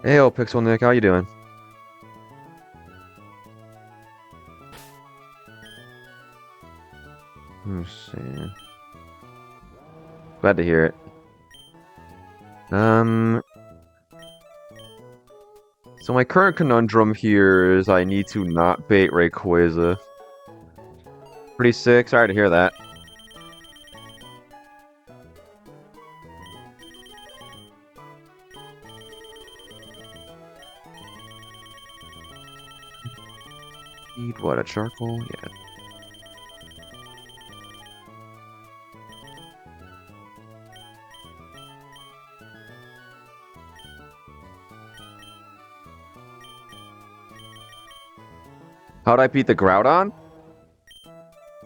Hey, old Pixel Nick, how you doing? Let's see. Glad to hear it. So my current conundrum here is I need to not bait Rayquaza. Pretty sick. Sorry to hear that. Need what? A charcoal? Yeah. How'd I beat the Groudon?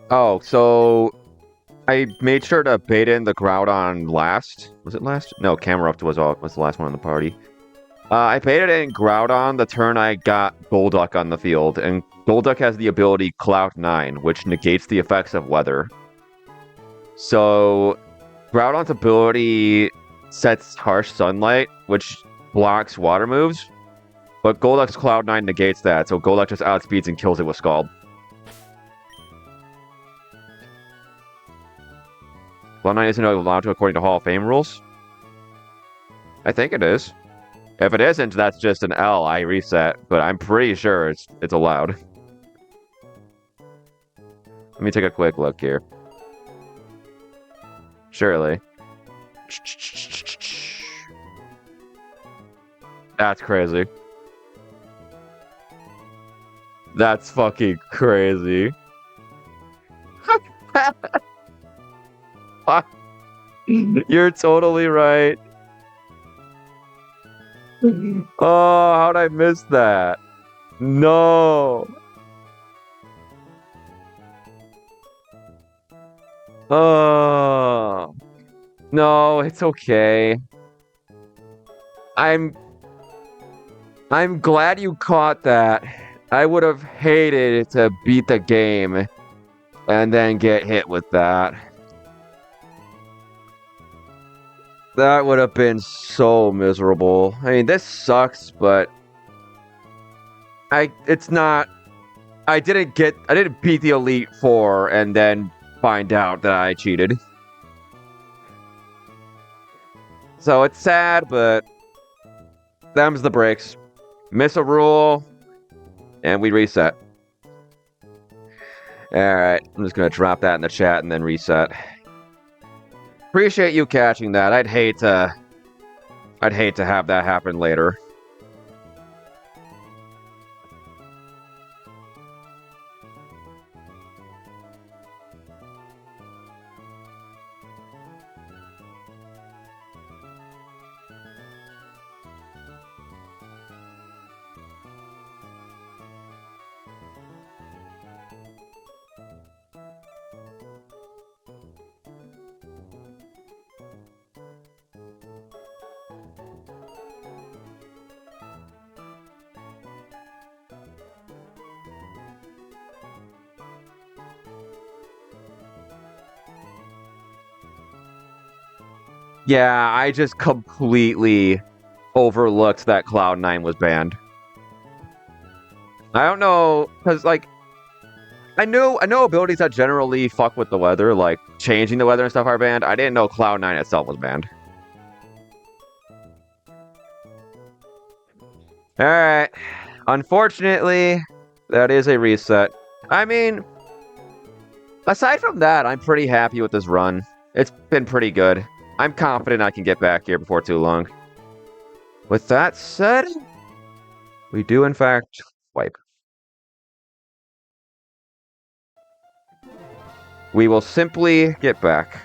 Oh, so I made sure to bait in the Groudon last. Was it last? No, Camerupt was the last one in the party. I baited in Groudon the turn I got Golduck on the field, and Golduck has the ability Cloud9, which negates the effects of weather. So Groudon's ability sets Harsh Sunlight, which blocks water moves, but Golduck's Cloud9 negates that, so Golduck just outspeeds and kills it with Scald. Cloud9 isn't allowed to according to Hall of Fame rules? I think it is. If it isn't, that's just an L. I reset, but I'm pretty sure it's allowed. Let me take a quick look here. Surely. That's crazy. That's fucking crazy. You're totally right. Oh, how'd I miss that? No. Oh. No, it's okay. I'm glad you caught that. I would have hated to beat the game and then get hit with that. That would have been so miserable. I mean, this sucks, but it's not. I didn't beat the Elite Four and then find out that I cheated. So it's sad, but them's the breaks. Miss a rule, and we reset. Alright, I'm just gonna drop that in the chat and then reset. Appreciate you catching that. I'd hate to have that happen later. Yeah, I just completely overlooked that Cloud9 was banned. I don't know, because, like, I know abilities that generally fuck with the weather, like changing the weather and stuff are banned. I didn't know Cloud9 itself was banned. Alright. Unfortunately, that is a reset. I mean, aside from that, I'm pretty happy with this run. It's been pretty good. I'm confident I can get back here before too long. With that said, we do in fact wipe. We will simply get back.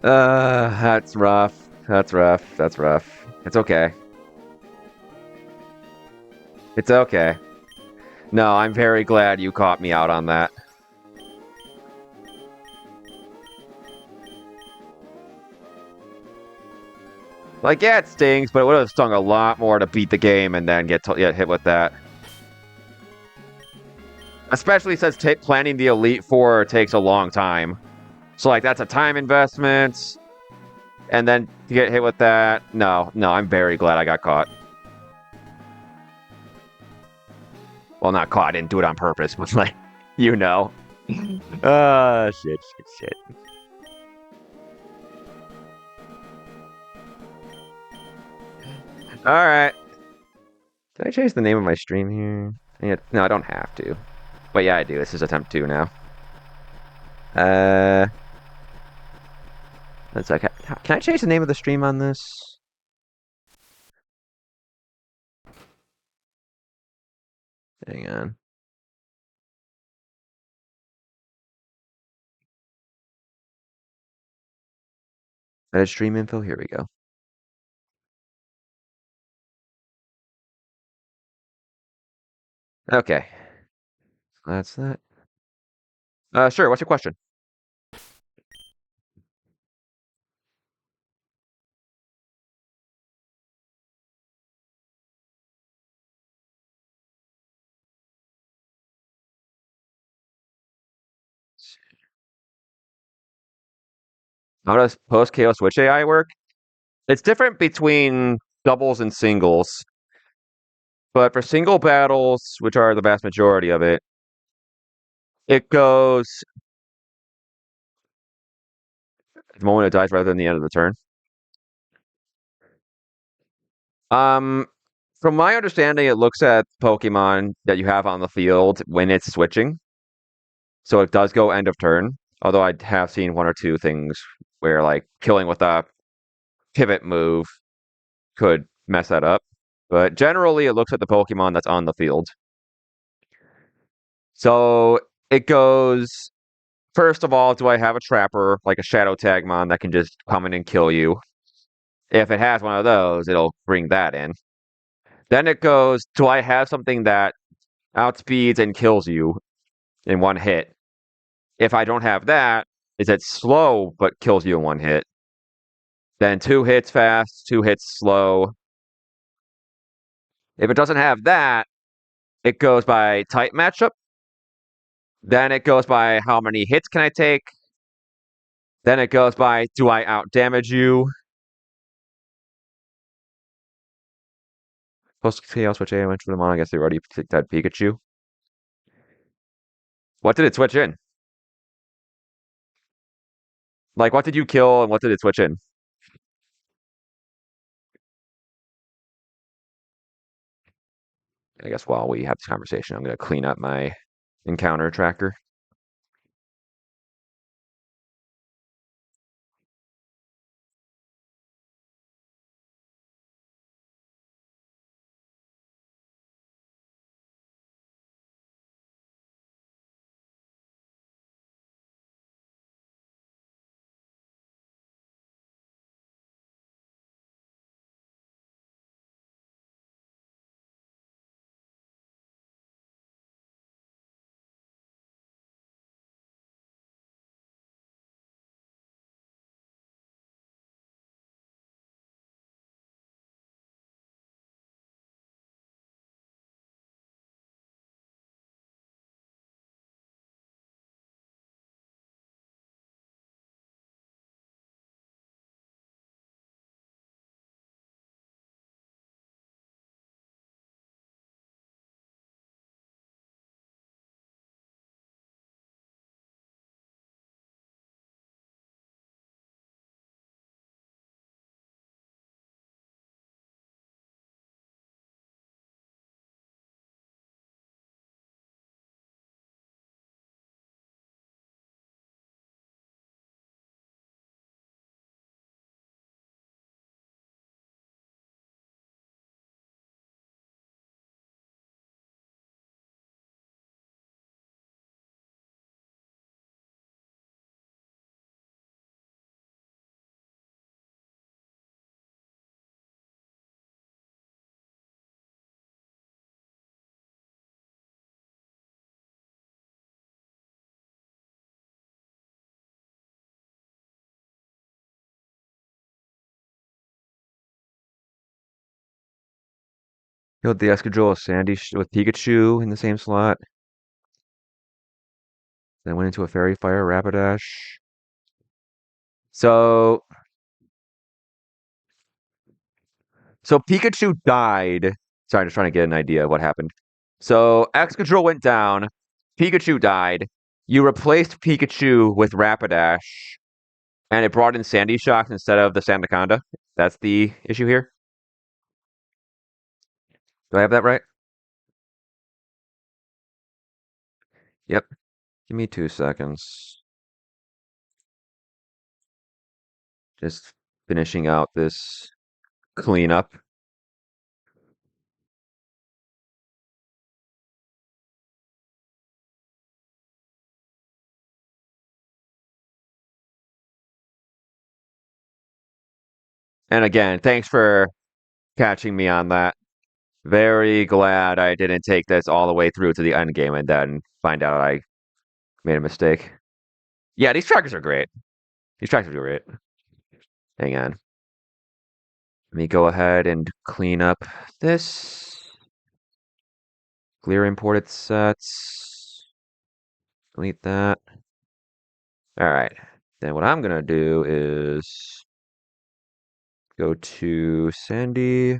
That's rough. That's rough. That's rough. It's okay. It's okay. No, I'm very glad you caught me out on that. Like, yeah, it stings, but it would have stung a lot more to beat the game and then get hit with that. Especially since planning the Elite Four takes a long time. So, like, that's a time investment. And then to get hit with that, no, I'm very glad I got caught. Well, not caught, I didn't do it on purpose, but, like, you know. Shit. Alright. Did I change the name of my stream here? No, I don't have to. But yeah, I do. This is attempt 2 now. That's okay. Can I change the name of the stream on this? Hang on. Edit stream info. Here we go. Okay. That's that. Sure. What's your question? How does post KO switch AI work? It's different between doubles and singles. But for single battles, which are the vast majority of it, it goes the moment it dies rather than the end of the turn. From my understanding, it looks at Pokemon that you have on the field when it's switching. So it does go end of turn. Although I have seen one or two things where like killing with a pivot move could mess that up. But generally it looks at the Pokemon that's on the field. So it goes first of all, do I have a trapper, like a Shadow Tagmon that can just come in and kill you? If it has one of those, it'll bring that in. Then it goes, do I have something that outspeeds and kills you in one hit? If I don't have that, is it slow but kills you in one hit? Then 2 hits fast, 2 hits slow. If it doesn't have that, it goes by type matchup. Then it goes by how many hits can I take. Then it goes by do I out damage you? Post chaos switch I went for them on. I guess they already that Pikachu. What did it switch in? Like what did you kill and what did it switch in? I guess while we have this conversation, I'm gonna clean up my encounter tracker. Killed the Escadrille Sandy with Pikachu in the same slot. Then went into a Fairy Fire Rapidash. So, so Pikachu died. Sorry, I'm just trying to get an idea of what happened. So Excadrill went down. Pikachu died. You replaced Pikachu with Rapidash, and it brought in Sandy Shocks instead of the Sandaconda. That's the issue here. Do I have that right? Yep. Give me 2 seconds. Just finishing out this cleanup. And again, thanks for catching me on that. Very glad I didn't take this all the way through to the end game and then find out I made a mistake. Yeah, these trackers are great. These trackers are great. Hang on. Let me go ahead and clean up this. Clear imported sets. Delete that. All right. Then what I'm going to do is go to Sandy.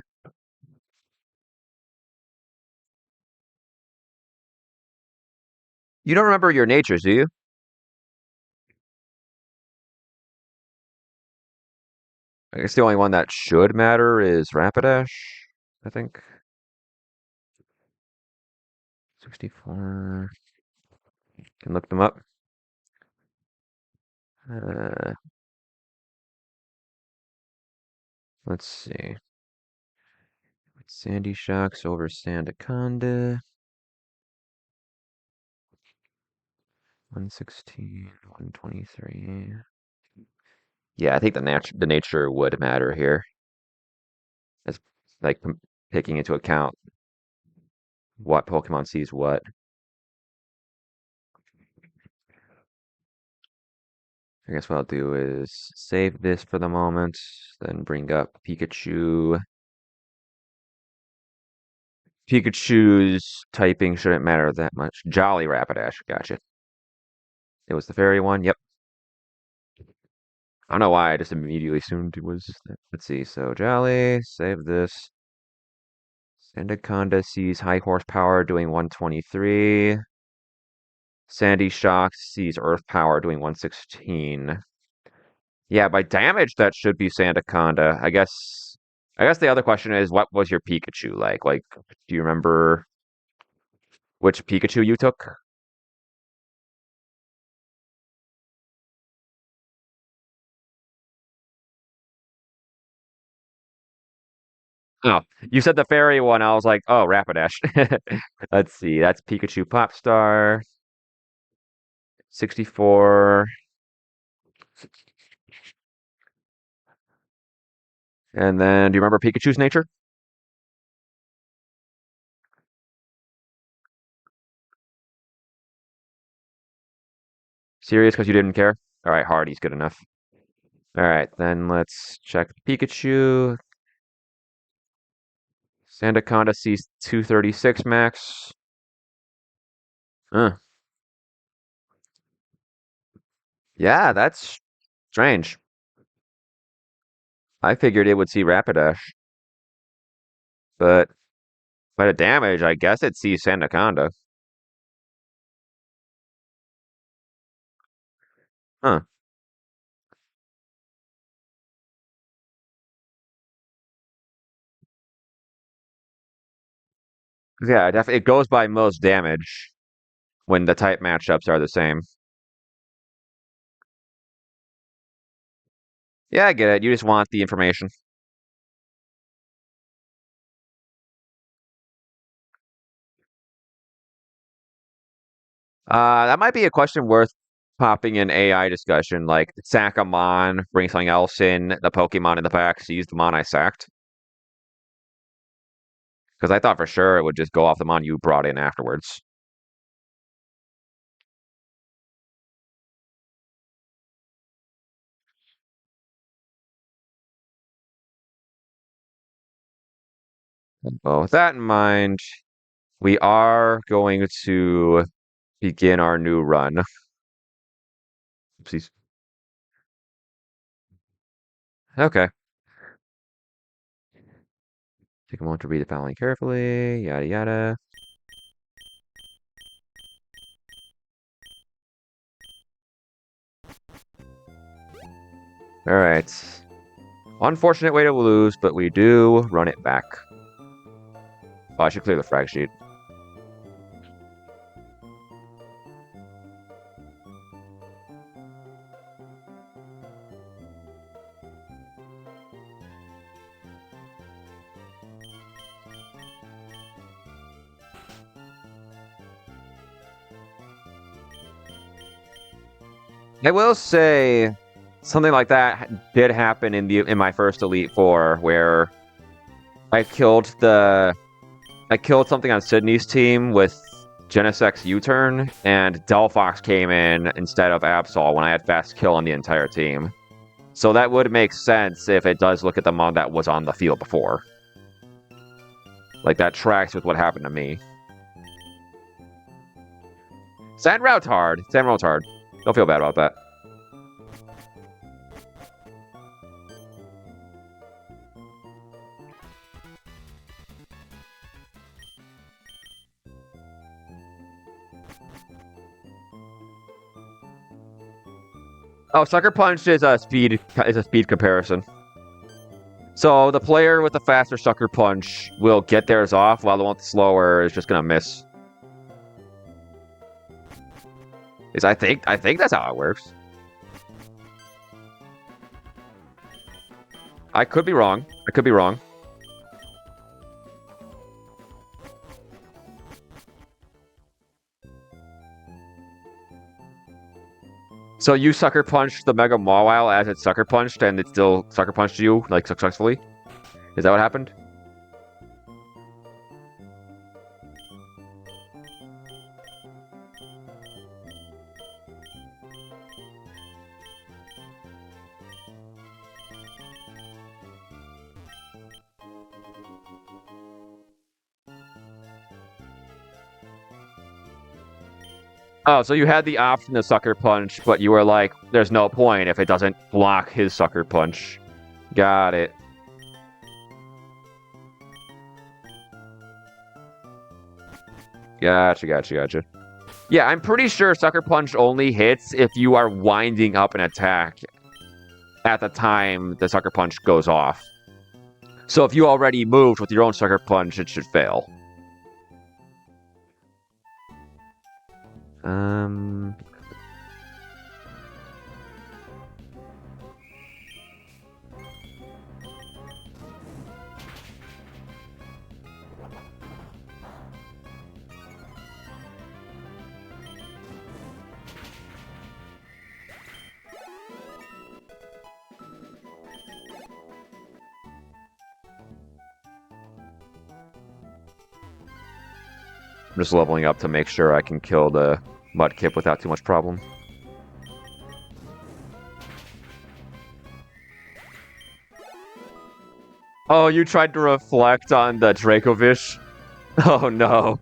You don't remember your natures, do you? I guess the only one that should matter is Rapidash, I think. 64. Can look them up. Uh, let's see. Sandy Shocks over Sandaconda. 116, 123. Yeah, I think the nature would matter here. As like taking into account what Pokemon sees what. I guess what I'll do is save this for the moment, then bring up Pikachu. Pikachu's typing shouldn't matter that much. Jolly Rapidash, gotcha. It was the fairy one, yep. I don't know why I just immediately assumed it was. Let's see, so Jolly, save this. Sandaconda sees high horsepower doing 123. Sandy Shock sees earth power doing 116. Yeah, by damage that should be Sandaconda. I guess the other question is what was your Pikachu like? Like, do you remember which Pikachu you took? Oh, you said the fairy one. I was like, oh, Rapidash. Let's see. That's Pikachu Popstar. 64. And then do you remember Pikachu's nature? Serious because you didn't care? All right, Hardy's good enough. All right, then let's check Pikachu. Sandaconda sees 236 max. Huh. Yeah, that's strange. I figured it would see Rapidash, but by the damage, I guess it sees Sandaconda. Huh. Yeah, it goes by most damage when the type matchups are the same. Yeah, I get it. You just want the information. That might be a question worth popping in AI discussion. Like, sack a Mon, bring something else in, the Pokemon in the pack sees the Mon I sacked. Because I thought for sure it would just go off the Mon you brought in afterwards. Well, with that in mind, we are going to begin our new run. Oopsies. Okay. Take a moment to read the following carefully. Yada yada. Alright. Unfortunate way to lose, but we do run it back. Oh, I should clear the frag sheet. I will say something like that did happen in my first Elite Four, where I killed something on Sydney's team with Genesec's U-turn, and Delphox came in instead of Absol when I had fast kill on the entire team. So that would make sense if it does look at the mod that was on the field before. Like, that tracks with what happened to me. Sand route's hard. Sand route's hard. Don't feel bad about that. Oh, Sucker Punch is a speed comparison. So the player with the faster Sucker Punch will get theirs off, while the one slower is just gonna miss. I think that's how it works. I could be wrong. So you Sucker Punched the Mega Mawile as it Sucker Punched, and it still Sucker Punched you, like, successfully? Is that what happened? Oh, so you had the option to Sucker Punch, but you were like, there's no point if it doesn't block his Sucker Punch. Got it. Gotcha. Yeah, I'm pretty sure Sucker Punch only hits if you are winding up an attack at the time the Sucker Punch goes off. So if you already moved with your own Sucker Punch, it should fail. I'm just leveling up to make sure I can kill the Mudkip without too much problem. Oh, you tried to reflect on the Dracovish? Oh no.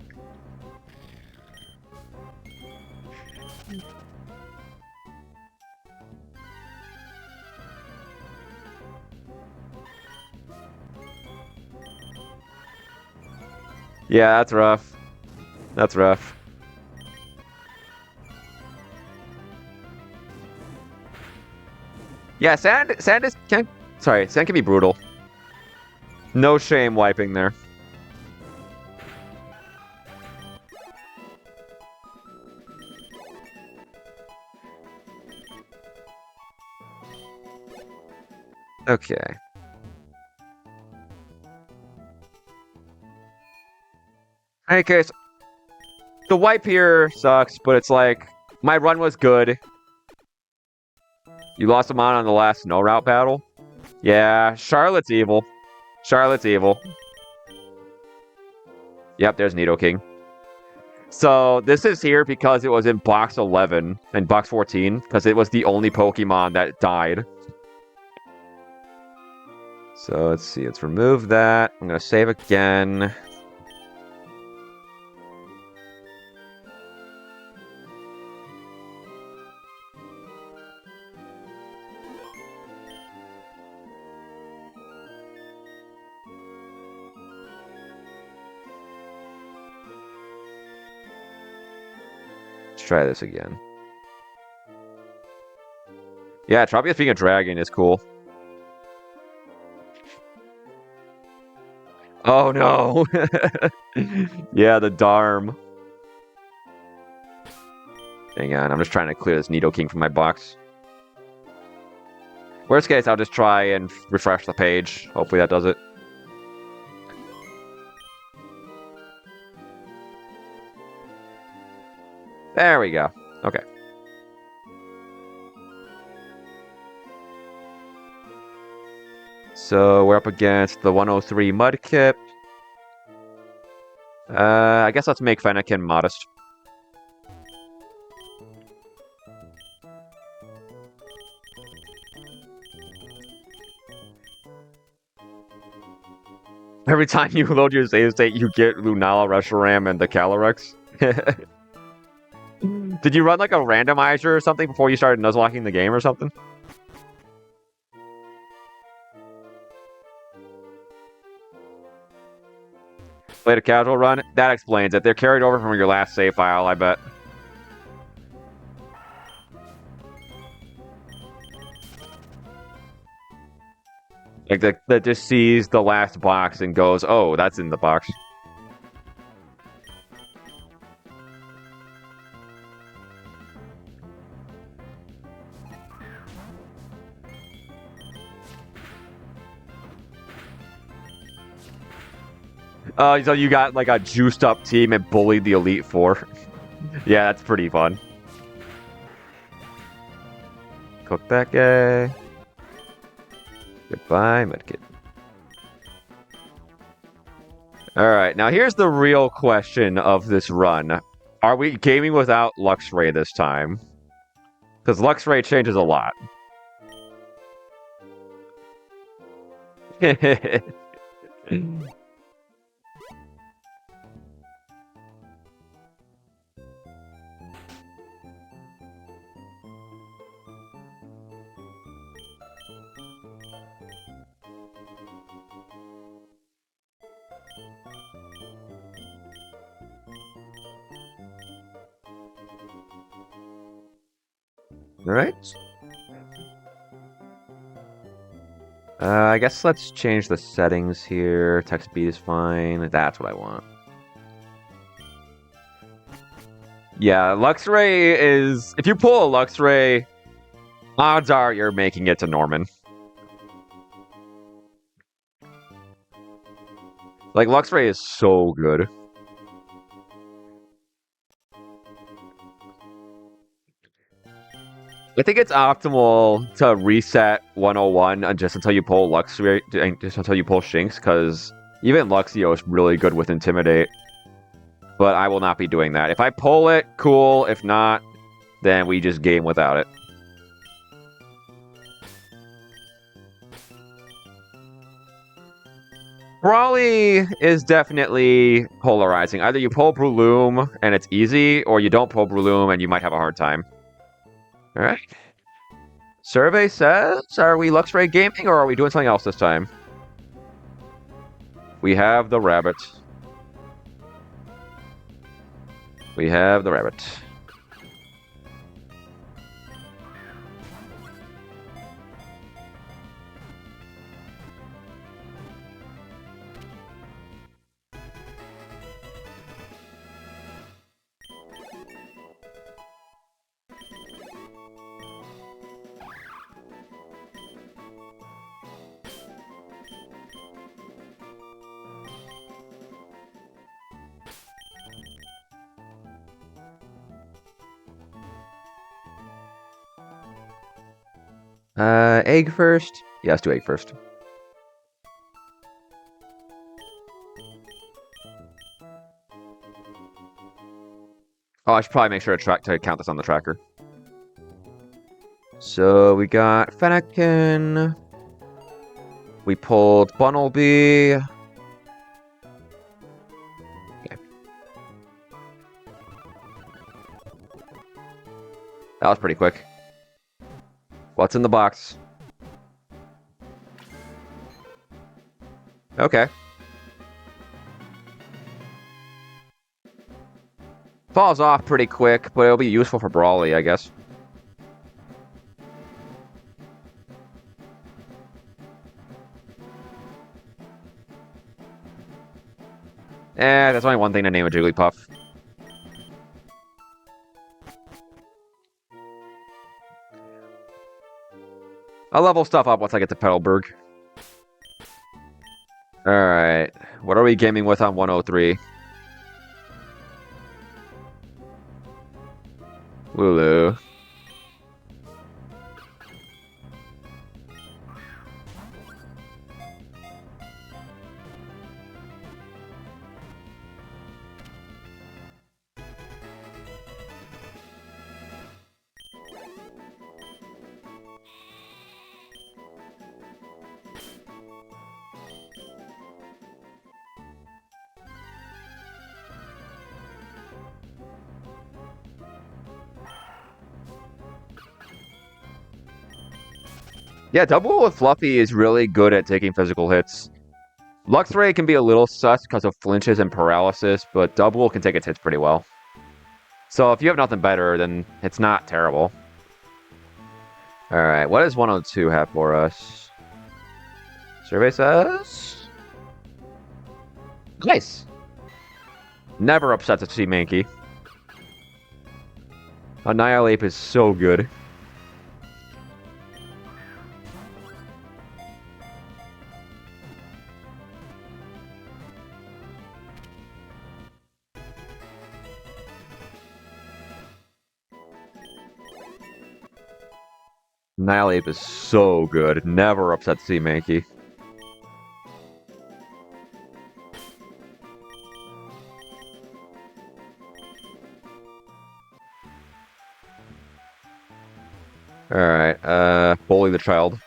Yeah, that's rough. That's rough. Yeah, sand can be brutal. No shame wiping there. Okay. In any case, the wipe here sucks, but it's like, my run was good. You lost him on the last snow route battle? Yeah, Charlotte's evil. Yep, there's Nidoking. So this is here because it was in box 11 and box 14, because it was the only Pokemon that died. So let's see. Let's remove that. I'm gonna save again. Let's try this again. Yeah, Tropius being a dragon is cool. Oh no! Yeah, the Darm. Hang on, I'm just trying to clear this Nidoking from my box. Worst case, I'll just try and refresh the page. Hopefully that does it. There we go. Okay. So we're up against the 103 Mudkip. I guess let's make Fennekin modest. Every time you load your save state, you get Lunala, Reshiram, and the Calyrex. Did you run like a randomizer or something before you started nuzlocking the game or something? Played a casual run? That explains it. They're carried over from your last save file, I bet. Like, that just sees the last box and goes, oh, that's in the box. So you got like a juiced up team and bullied the Elite Four. Yeah, that's pretty fun. Cook that guy. Goodbye, Medkit. Alright, now here's the real question of this run. Are we gaming without Luxray this time? Because Luxray changes a lot. Alright. I guess let's change the settings here. Text speed is fine. That's what I want. Yeah, Luxray is... If you pull a Luxray, odds are you're making it to Norman. Like, Luxray is so good. I think it's optimal to reset 101 just until you pull Luxray, just until you pull Shinx, because even Luxio is really good with Intimidate. But I will not be doing that. If I pull it, cool. If not, then we just game without it. Brawly is definitely polarizing. Either you pull Breloom and it's easy, or you don't pull Breloom and you might have a hard time. Alright. Survey says, are we Luxray gaming or are we doing something else this time? We have the rabbit. We have the rabbit. Egg first? Yeah, let's do egg first. Oh, I should probably make sure to count this on the tracker. So we got Fennekin. We pulled Bunnelby. Okay. That was pretty quick. What's in the box? Okay. Falls off pretty quick, but it'll be useful for Brawly, I guess. There's only one thing to name a Jigglypuff. I'll level stuff up once I get to Petalburg. Alright. What are we gaming with on 103? Wooloo. Yeah, Double with Fluffy is really good at taking physical hits. Luxray can be a little sus because of flinches and paralysis, but Double can take its hits pretty well. So if you have nothing better, then it's not terrible. Alright, what does 102 have for us? Survey says... Nice! Never upset to see Mankey. Annihilate is so good. Annihilate is so good. Never upset to see Mankey. Alright, Bully the Child.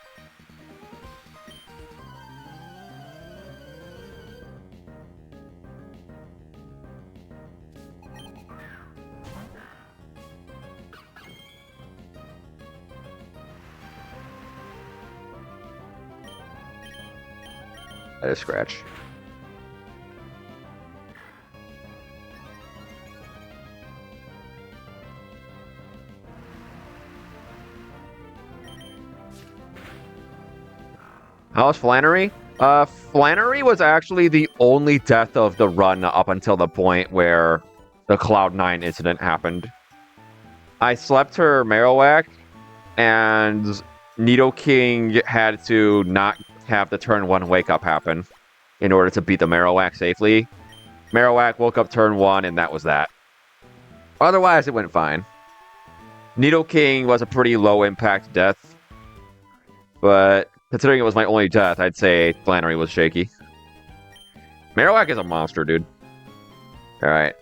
That is Scratch. How's Flannery? Flannery was actually the only death of the run up until the point where the Cloud9 incident happened. I slept her Marowak, and Nidoking had to not have the turn 1 wake up happen in order to beat the Marowak safely. Marowak woke up turn 1, and that was that. Otherwise, it went fine. Nidoking was a pretty low impact death, but considering it was my only death, I'd say Flannery was shaky. Marowak is a monster, dude. Alright.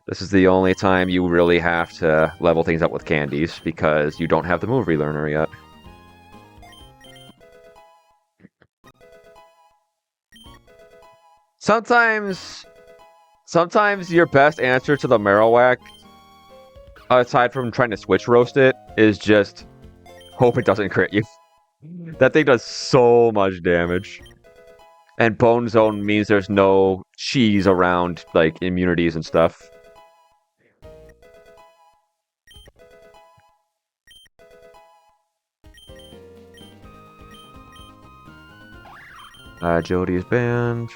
This is the only time you really have to level things up with candies, because you don't have the move relearner yet. Sometimes your best answer to the Marowak, aside from trying to switch roast it, is just hope it doesn't crit you. That thing does so much damage. And Bone Zone means there's no cheese around, like, immunities and stuff. Jody is banned.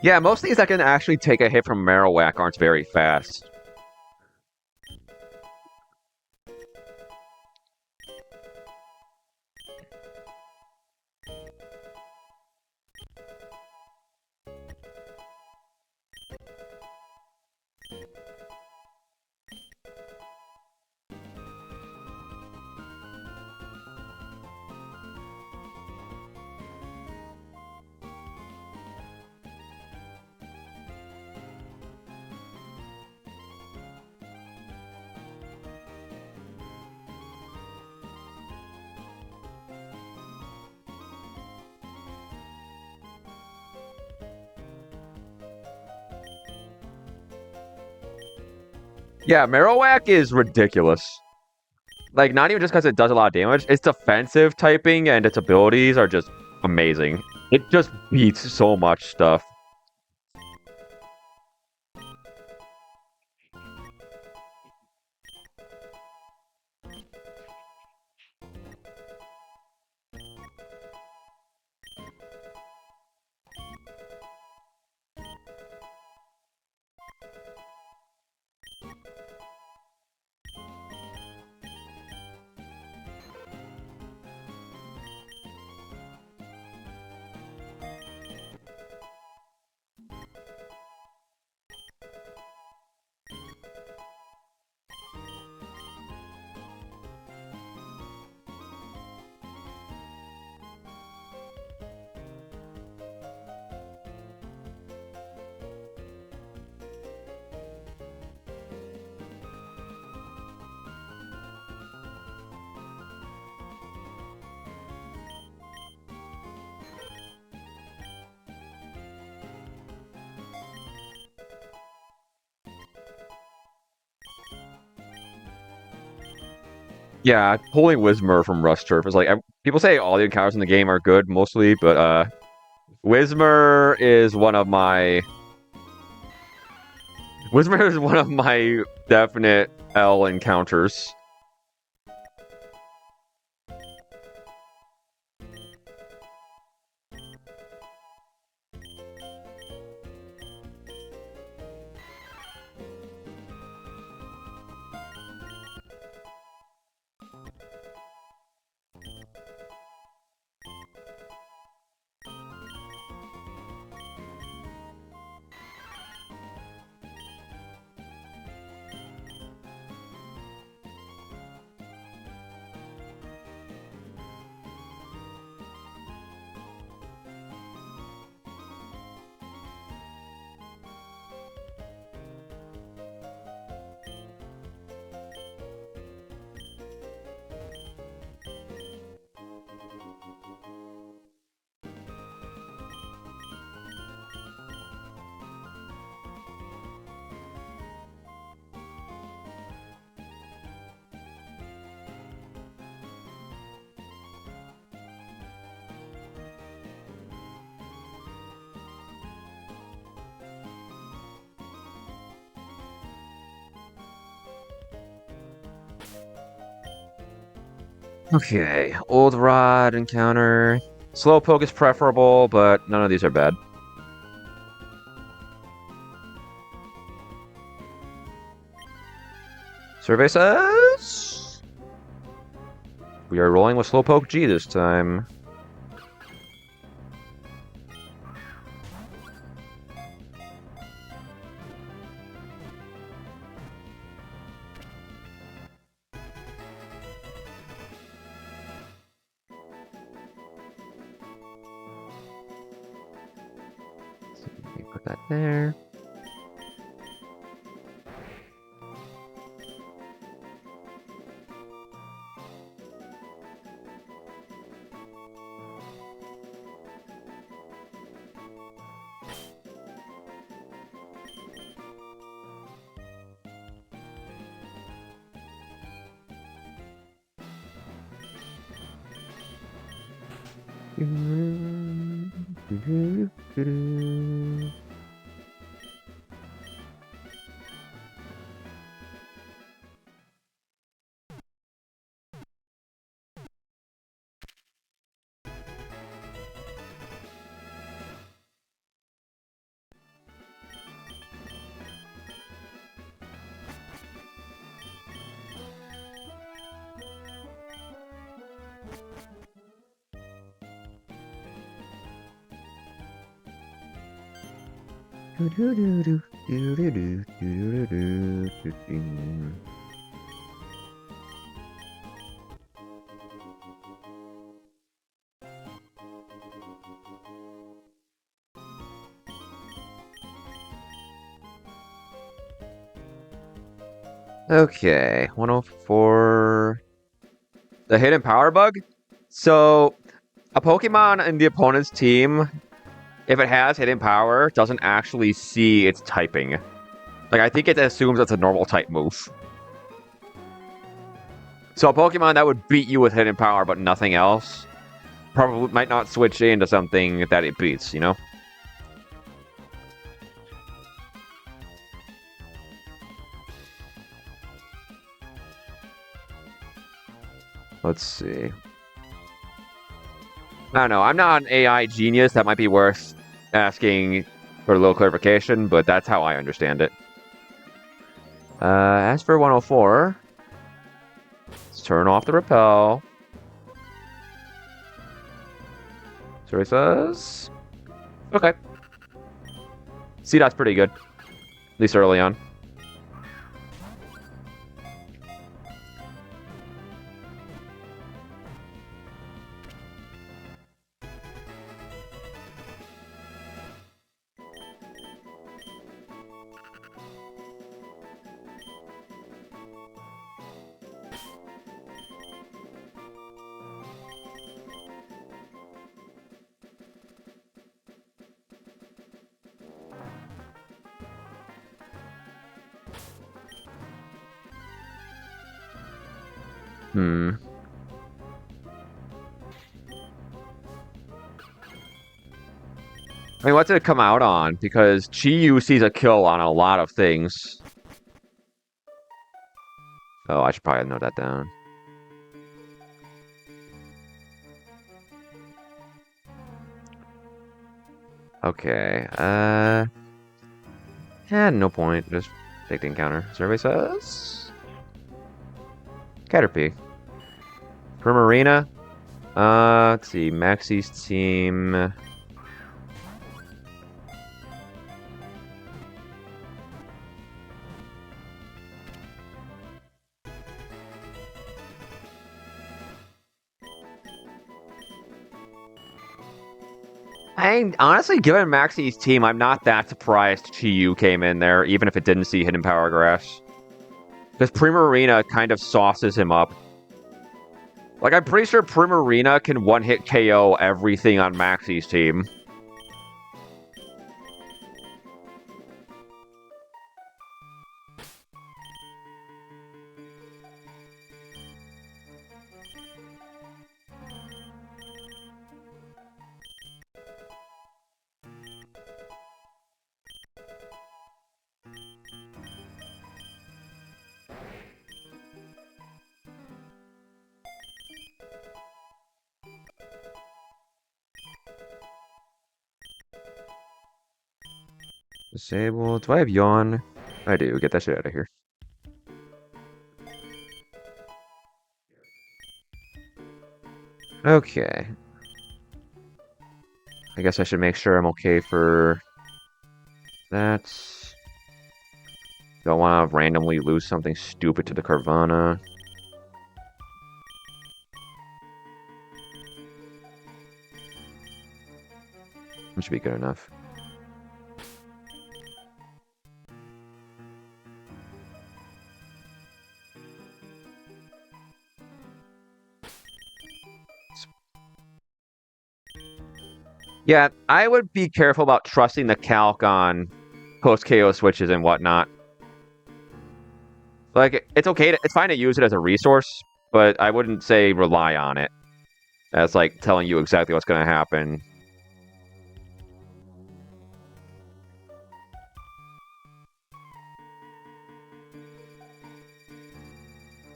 Yeah, most of these that can actually take a hit from Marowak aren't very fast. Yeah, Marowak is ridiculous. Like, not even just because it does a lot of damage. Its defensive typing and its abilities are just amazing. It just beats so much stuff. Yeah, pulling Whismer from Rush Turf is like people say all the encounters in the game are good mostly, but Whismer is one of my Whismer is one of my definite L encounters. Okay, Old Rod encounter. Slowpoke is preferable, but none of these are bad. Survey says we are rolling with Slowpoke G this time. Let me put that there. Okay, 104. The hidden power bug? So, a Pokemon in the opponent's team, if it has hidden power, doesn't actually see its typing Like, I think it assumes it's a normal type move. So a Pokemon that would beat you with Hidden Power but nothing else probably might not switch into something that it beats, you know? Let's see. I don't know. I'm not an AI genius. That might be worth asking for a little clarification, but that's how I understand it. As for 104, let's turn off the repel. So he says, okay. See, that's pretty good. At least early on. I mean, what's it come out on? Because Chi-Yu sees a kill on a lot of things. Oh, I should probably note that down. Okay, yeah, no point. Just take the encounter. Survey says... Caterpie. Primarina. Let's see. Maxie's team... honestly, given Maxie's team, I'm not that surprised Chi-Yu came in there, even if it didn't see Hidden Power Grass. Because Primarina kind of sauces him up. Like, I'm pretty sure Primarina can one-hit KO everything on Maxie's team. Disable. Do I have Yawn? I do. Get that shit out of here. Okay. I guess I should make sure I'm okay for that. Don't want to randomly lose something stupid to the Carvana. That should be good enough. Yeah, I would be careful about trusting the calc on post-KO switches and whatnot. Like, it's okay to, it's fine to use it as a resource, but I wouldn't say rely on it as, like, telling you exactly what's going to happen.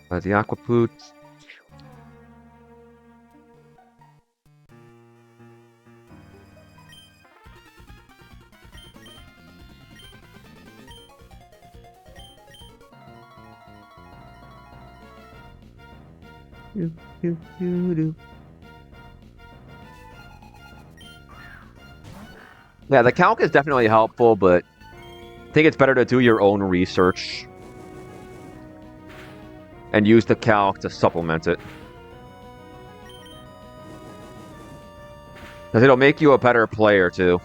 The Aquapoot. Yeah, the calc is definitely helpful, but I think it's better to do your own research and use the calc to supplement it. Because it'll make you a better player, too.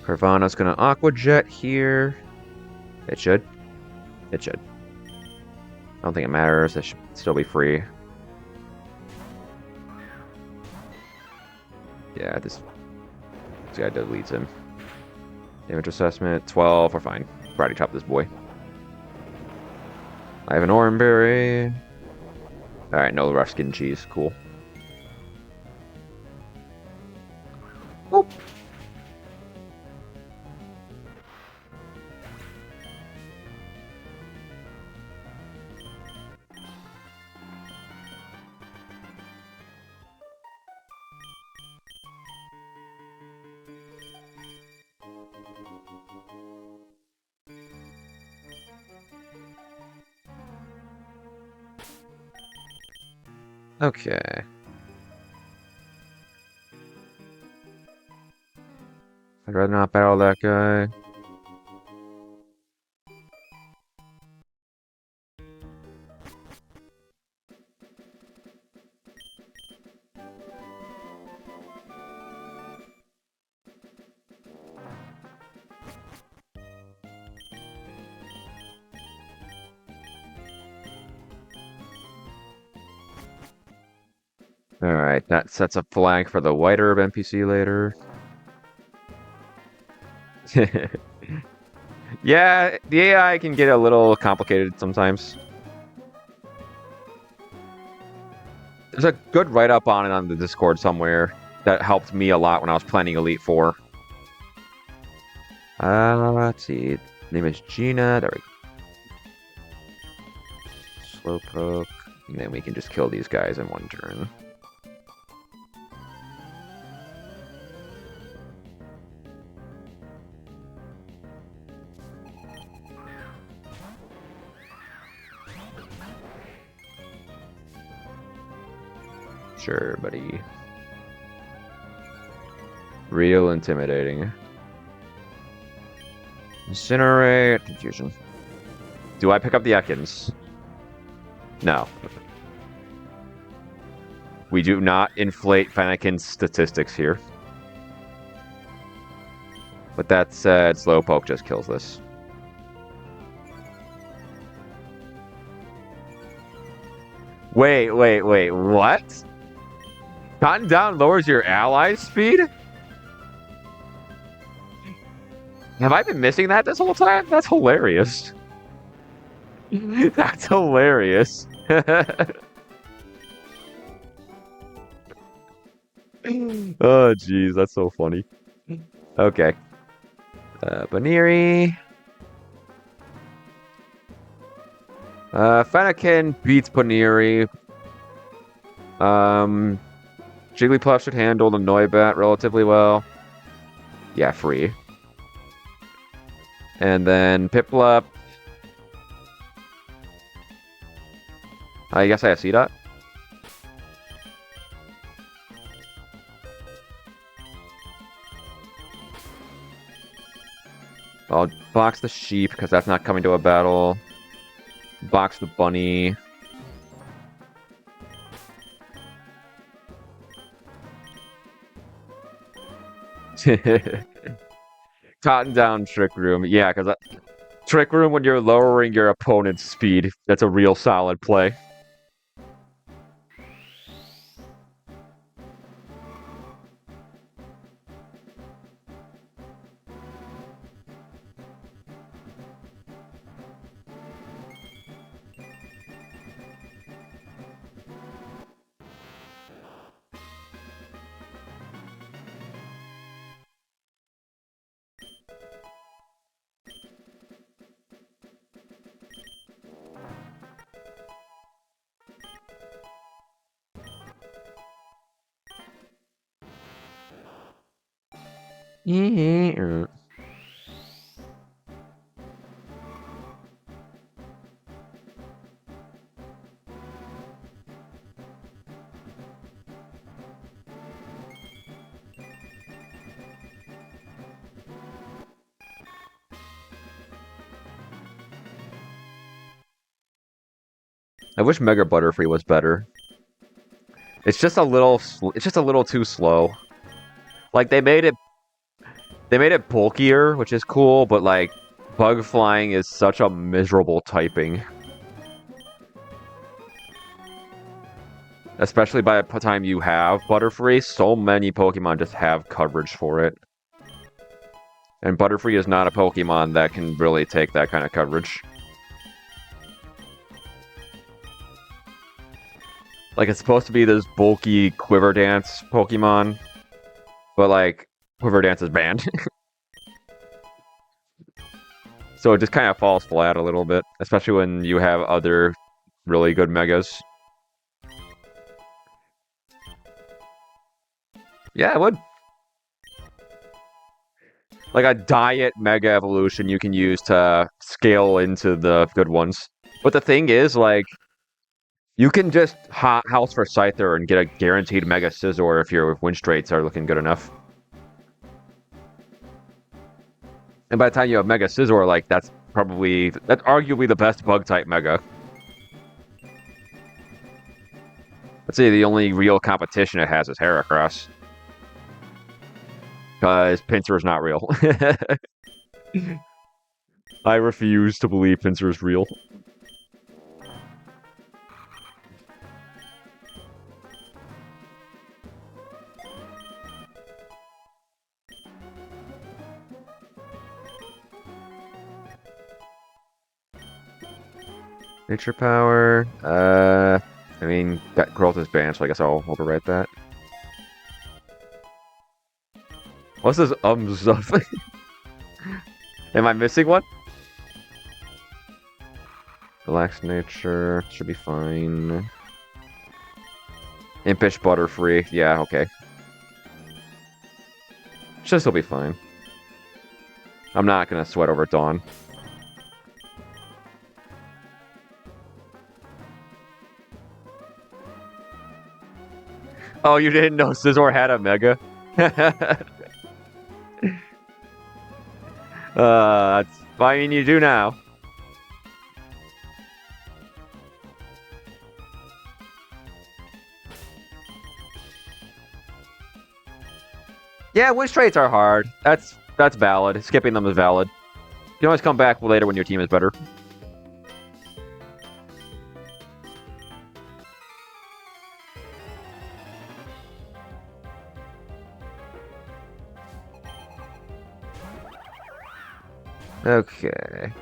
Carvana's gonna Aqua Jet here. It should. It should. I don't think it matters. It should still be free. Yeah, this guy deletes him. Damage assessment, 12, we're fine. Karate chop this boy. I have an Oranberry. Alright, no rough skin cheese, cool. Oop. Okay. I'd rather not battle that guy. Alright, that sets a flag for the white herb NPC later. Yeah, the AI can get a little complicated sometimes. There's a good write-up on it on the Discord somewhere that helped me a lot when I was planning Elite Four. Let's see. Name is Gina. There we go. Slowpoke. And then we can just kill these guys in one turn. Sure, buddy. Real intimidating. Incinerate. Confusion. Do I pick up the Ekans? No. We do not inflate Fennekin's statistics here. With that said, Slowpoke just kills this. Wait, what? Cotton down lowers your ally's speed? Have I been missing that this whole time? That's hilarious. That's hilarious. Oh, jeez, that's so funny. Okay. Baniri. Fennekin beats Baniri. Jigglypuff should handle the Noibat relatively well. Yeah, free. And then Piplup. I guess I have C-Dot. I'll box the sheep because that's not coming to a battle. Box the bunny. Cotton down Trick Room. Yeah, because Trick Room when you're lowering your opponent's speed. That's a real solid play. I wish Mega Butterfree was better. It's just a little. It's just a little too slow. Like they made it bulkier, which is cool, but like bug flying is such a miserable typing. Especially by the time you have Butterfree, so many Pokemon just have coverage for it. And Butterfree is not a Pokemon that can really take that kind of coverage. Like, it's supposed to be this bulky Quiver Dance Pokemon, but, like, Quiver Dance is banned. So it just kind of falls flat a little bit, especially when you have other really good Megas. Yeah, it would. Like a diet Mega Evolution you can use to scale into the good ones. But the thing is, like, you can just house for Scyther and get a guaranteed Mega Scizor if your win rates are looking good enough. And by the time you have Mega Scizor, like, that's arguably the best Bug-type Mega. Let's say the only real competition it has is Heracross. Because Pinsir is not real. I refuse to believe Pinsir is real. Nature Power. I mean, that growth is banned, so I guess I'll overwrite that. What's this stuff? Am I missing one? Relaxed Nature. Should be fine. Impish Butterfree. Yeah, okay. Should still be fine. I'm not gonna sweat over Dawn. Oh, you didn't know Scizor had a Mega? That's... I mean, you do now. Yeah, win traits are hard. That's valid. Skipping them is valid. You can always come back later when your team is better. Okay.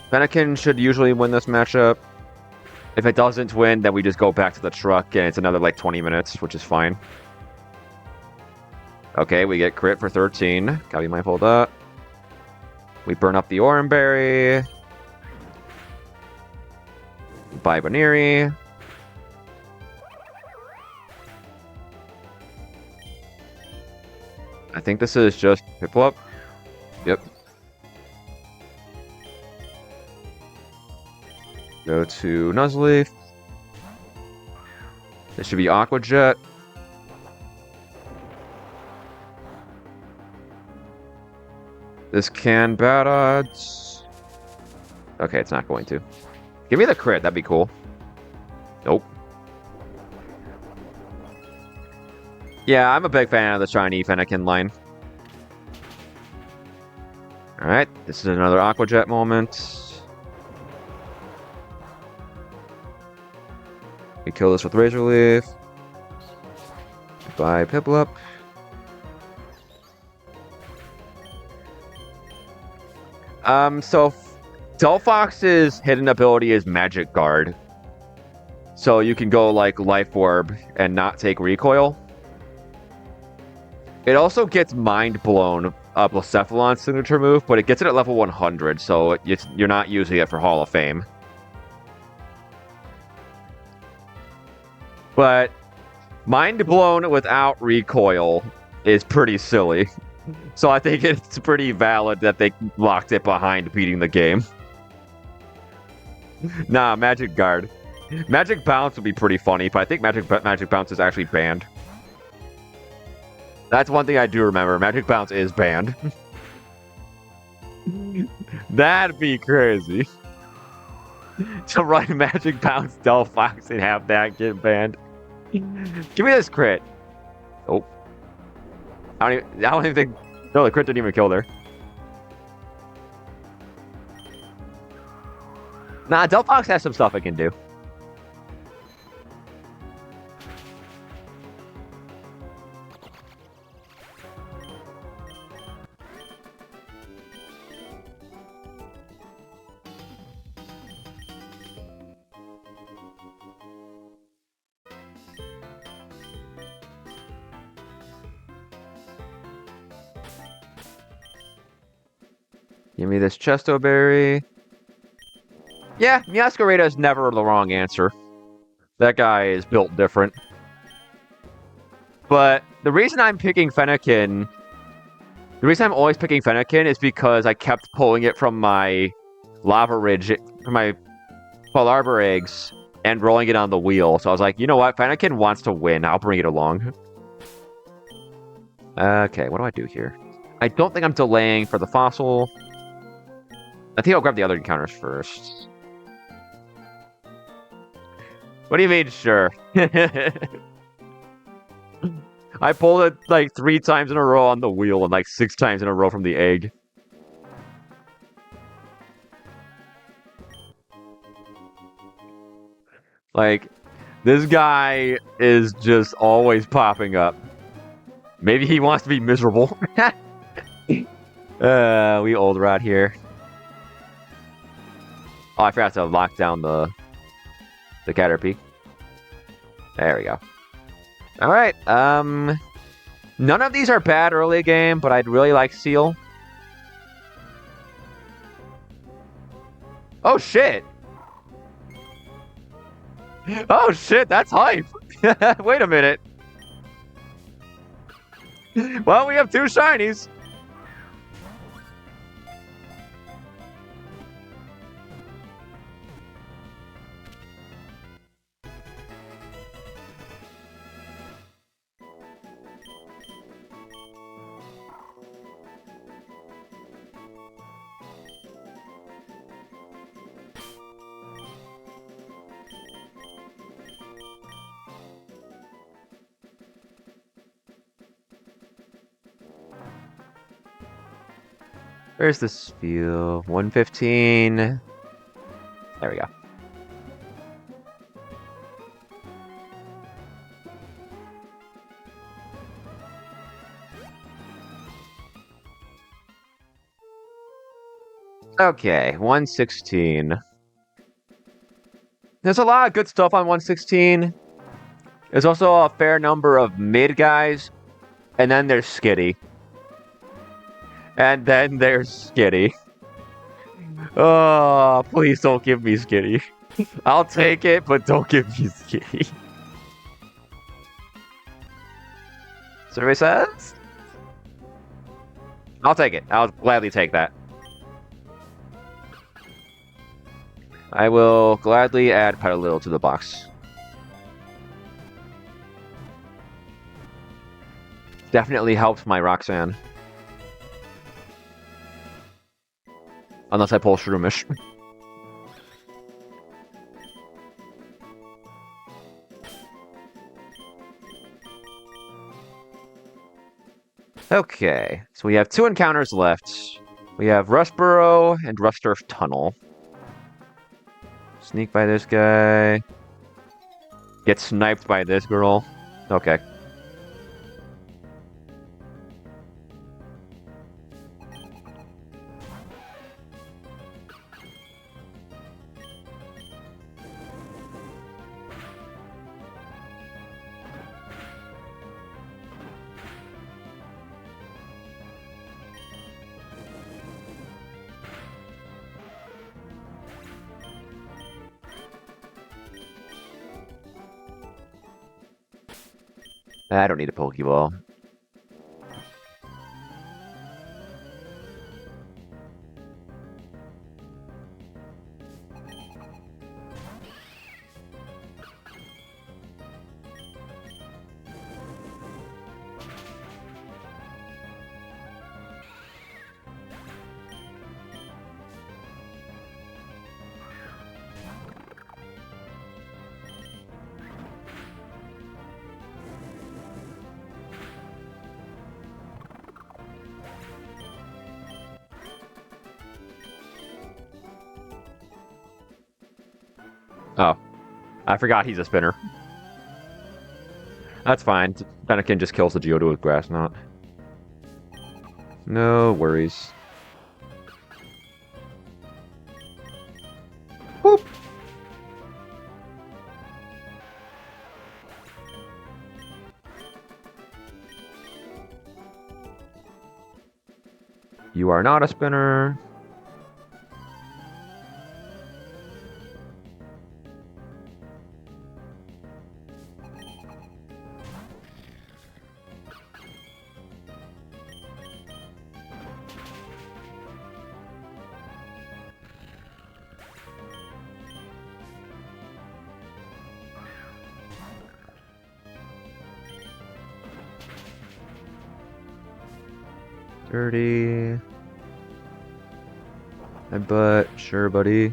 Fennekin should usually win this matchup. If it doesn't win, then we just go back to the truck, and it's another, like, 20 minutes, which is fine. Okay, we get crit for 13. Gotta be mindful of that. We burn up the Oran Berry. Buy Baneri. I think this is just Piplup. Yep. Go to Nuzleaf. This should be Aqua Jet. This can bad odds. Okay, it's not going to. Give me the crit, that'd be cool. Nope. Yeah, I'm a big fan of the shiny Fennekin line. Alright, this is another Aqua Jet moment. We kill this with Razor Leaf. Buy Piplup. So Delphox's hidden ability is Magic Guard. So you can go like Life Orb and not take recoil. It also gets Mind Blown, Blacephalon's signature move, but it gets it at level 100, so you're not using it for Hall of Fame. But Mind Blown without recoil is pretty silly. So I think it's pretty valid that they locked it behind beating the game. Nah, Magic Guard. Magic Bounce would be pretty funny, but I think Magic Bounce is actually banned. That's one thing I do remember. Magic Bounce is banned. That'd be crazy. To run Magic Bounce Delphox and have that get banned. Give me this crit. Oh. I don't even think... No, the crit didn't even kill there. Nah, Delphox has some stuff it can do. Give me this Chesto Berry. Yeah, Meowscarada is never the wrong answer. That guy is built different. But the reason I'm picking Fennekin, the reason I'm always picking Fennekin is because I kept pulling it from my Lava Ridge, from my Palarbor eggs, and rolling it on the wheel. So I was like, you know what? Fennekin wants to win. I'll bring it along. Okay, what do I do here? I don't think I'm delaying for the fossil. I think I'll grab the other encounters first. What do you mean, sure? I pulled it like 3 times in a row on the wheel and like 6 times in a row from the egg. Like, this guy is just always popping up. Maybe he wants to be miserable. We old rat here. Oh, I forgot to lock down the Caterpie. There we go. Alright, none of these are bad early game, but I'd really like Seal. Oh, shit! Oh, shit, that's hype! Wait a minute. Well, we have 2 shinies. Where's this view? 115. There we go. Okay, 116. There's a lot of good stuff on 116. There's also a fair number of mid guys, and then there's Skitty. And then there's Skitty. Oh, please don't give me Skitty. I'll take it, but don't give me Skitty. Survey says? I'll take it. I'll gladly take that. I will gladly add Petalil to the box. Definitely helps my Roxanne. Unless I pull Shroomish. Okay, so we have 2 encounters left. We have Rust Burrow and Rust Turf Tunnel. Sneak by this guy. Get sniped by this girl. Okay. I don't need a Pokeball. Oh. I forgot he's a spinner. That's fine. Fennekin just kills the Geodude with Grass Knot. No worries. Whoop! You are not a spinner. 30. But sure, buddy.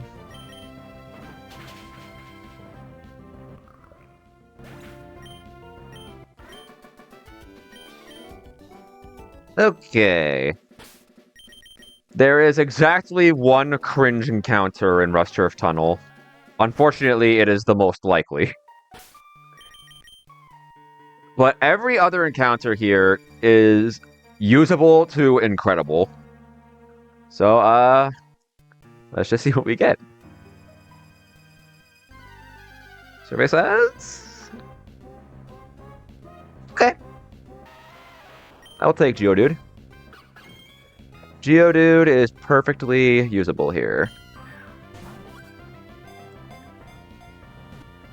Okay. There is exactly one cringe encounter in Rust Turf Tunnel. Unfortunately, it is the most likely. But every other encounter here is usable to incredible. So, let's just see what we get. Survey says... Okay. I'll take Geodude. Geodude is perfectly usable here.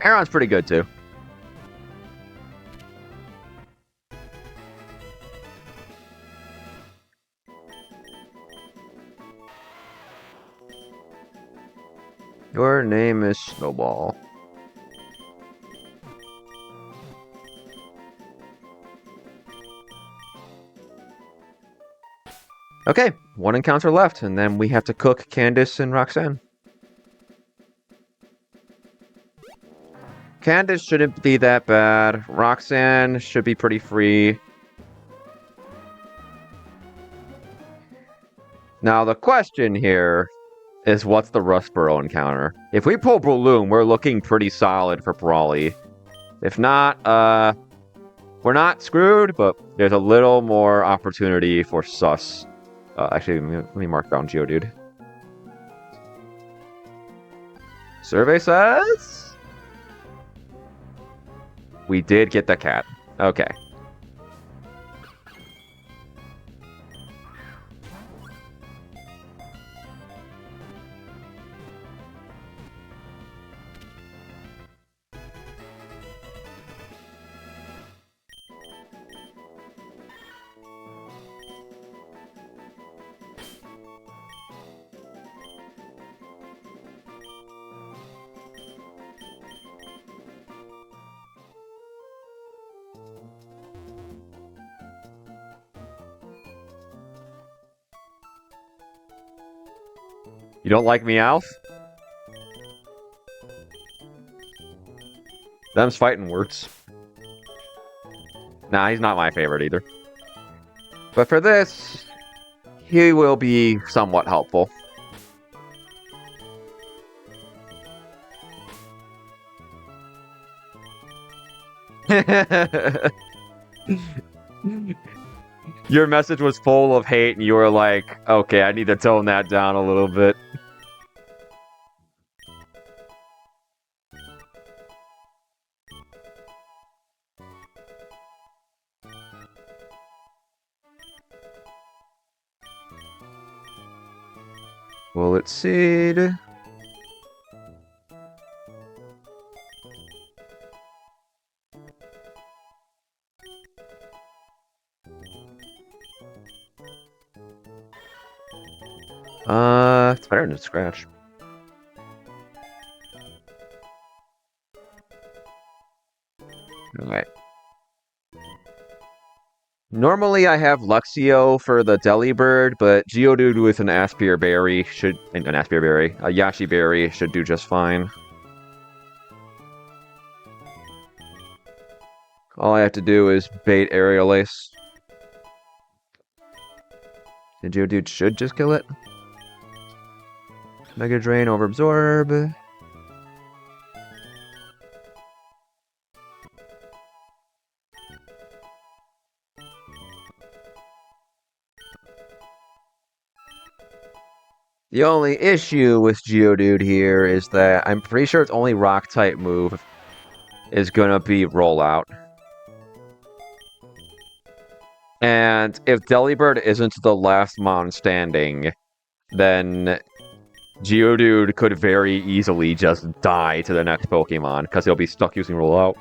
Aeron's pretty good, too. Your name is Snowball. Okay, one encounter left, and then we have to cook Candace and Roxanne. Candace shouldn't be that bad. Roxanne should be pretty free. Now, the question here is what's the Rustboro encounter? If we pull Breloom, we're looking pretty solid for Brawly. If not, we're not screwed, but there's a little more opportunity for sus. Actually, let me mark down Geodude. Survey says... we did get the cat. Okay. You don't like Meowth? Them's fighting words. Nah, he's not my favorite either. But for this, he will be somewhat helpful. Your message was full of hate, and you were like, okay, I need to tone that down a little bit. Well, let's see. It's better than Scratch. Alright. Normally I have Luxio for the Delibird, but Geodude with an Aspire Berry should... a Yashi Berry should do just fine. All I have to do is bait Aerial Ace. The Geodude should just kill it. Mega Drain, Overabsorb. The only issue with Geodude here is that I'm pretty sure its only Rock-type move is gonna be Rollout. And if Delibird isn't the last mon standing, then Geodude could very easily just die to the next Pokemon, because he'll be stuck using Rollout.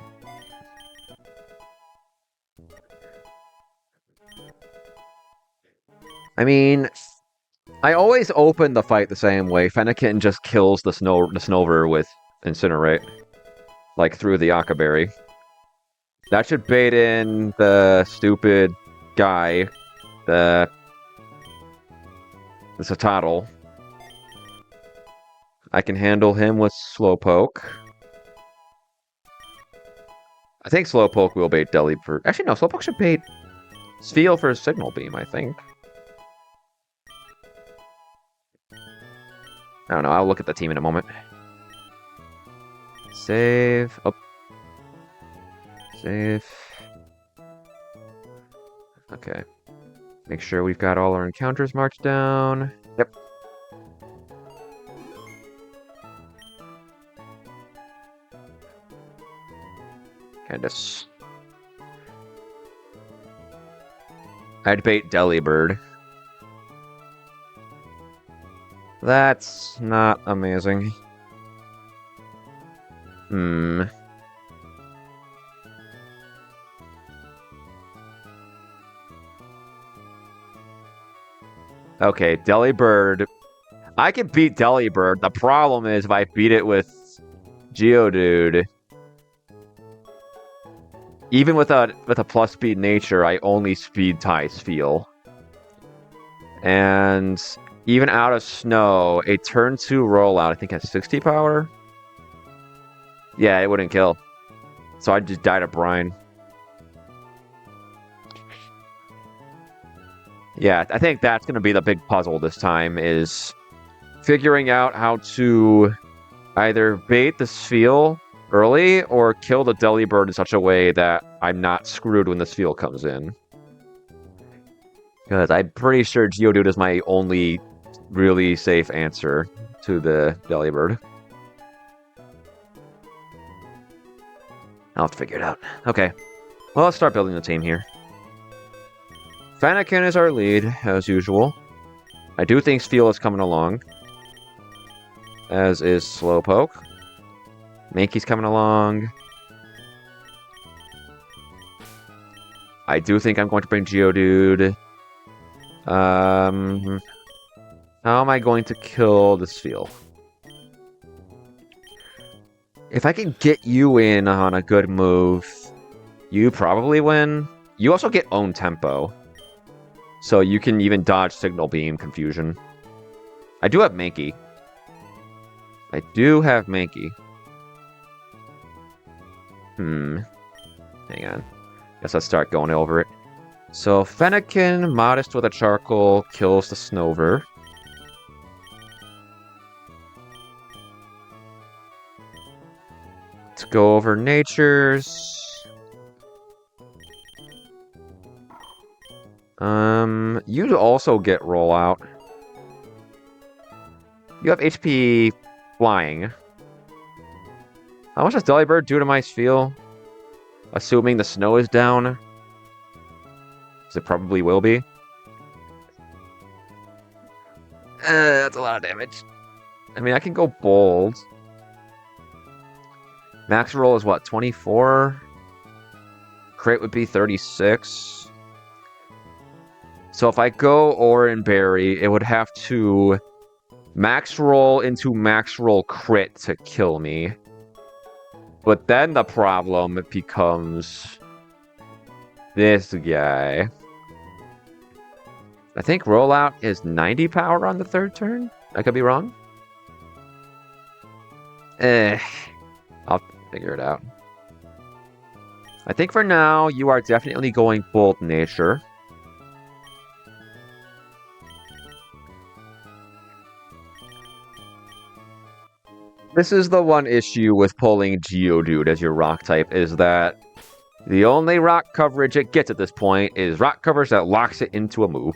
I mean, I always open the fight the same way. Fennekin just kills the Snover with Incinerate. Like, through the Yaka Berry. That should bait in the stupid guy. The It's a Toddle. I can handle him with Slowpoke. I think Slowpoke will bait Delibird. Actually, no, Slowpoke should bait Spheal for a Signal Beam, I think. I don't know, I'll look at the team in a moment. Save. Oh. Save. Okay. Make sure we've got all our encounters marked down. Yep. Candace. I'd bait Delibird. That's not amazing. Okay, Delibird. I can beat Delibird. The problem is if I beat it with Geodude, even with a plus speed nature, I only speed tie Spheal. And even out of snow, a turn 2 rollout, I think has 60 power. Yeah, it wouldn't kill. So I just died of brine. Yeah, I think that's going to be the big puzzle this time, is figuring out how to either bait the Spheal early or kill the Delibird in such a way that I'm not screwed when the Spheal comes in. Because I'm pretty sure Geodude is my only really safe answer to the Delibird. I'll have to figure it out. Okay. Well, let's start building the team here. Fennekin is our lead, as usual. I do think Spheal is coming along. As is Slowpoke. Mankey's coming along. I do think I'm going to bring Geodude. How am I going to kill the Spheal? If I can get you in on a good move, you probably win. You also get own tempo. So you can even dodge Signal Beam confusion. I do have Mankey. Hang on. Guess let's start going over it. So Fennekin, Modest with a Charcoal, kills the Snover. Let's go over natures. You also get rollout. You have HP flying. How much does Delibird do to my Spheal? Assuming the snow is down. Because it probably will be. That's a lot of damage. I mean, I can go bold. Max roll is what, 24? Crit would be 36. So if I go Oran Berry, it would have to max roll into max roll crit to kill me. But then the problem becomes this guy. I think rollout is 90 power on the third turn. I could be wrong. I'll figure it out. I think for now, you are definitely going Bold Nature. This is the one issue with pulling Geodude as your rock type, is that the only rock coverage it gets at this point is rock coverage that locks it into a move.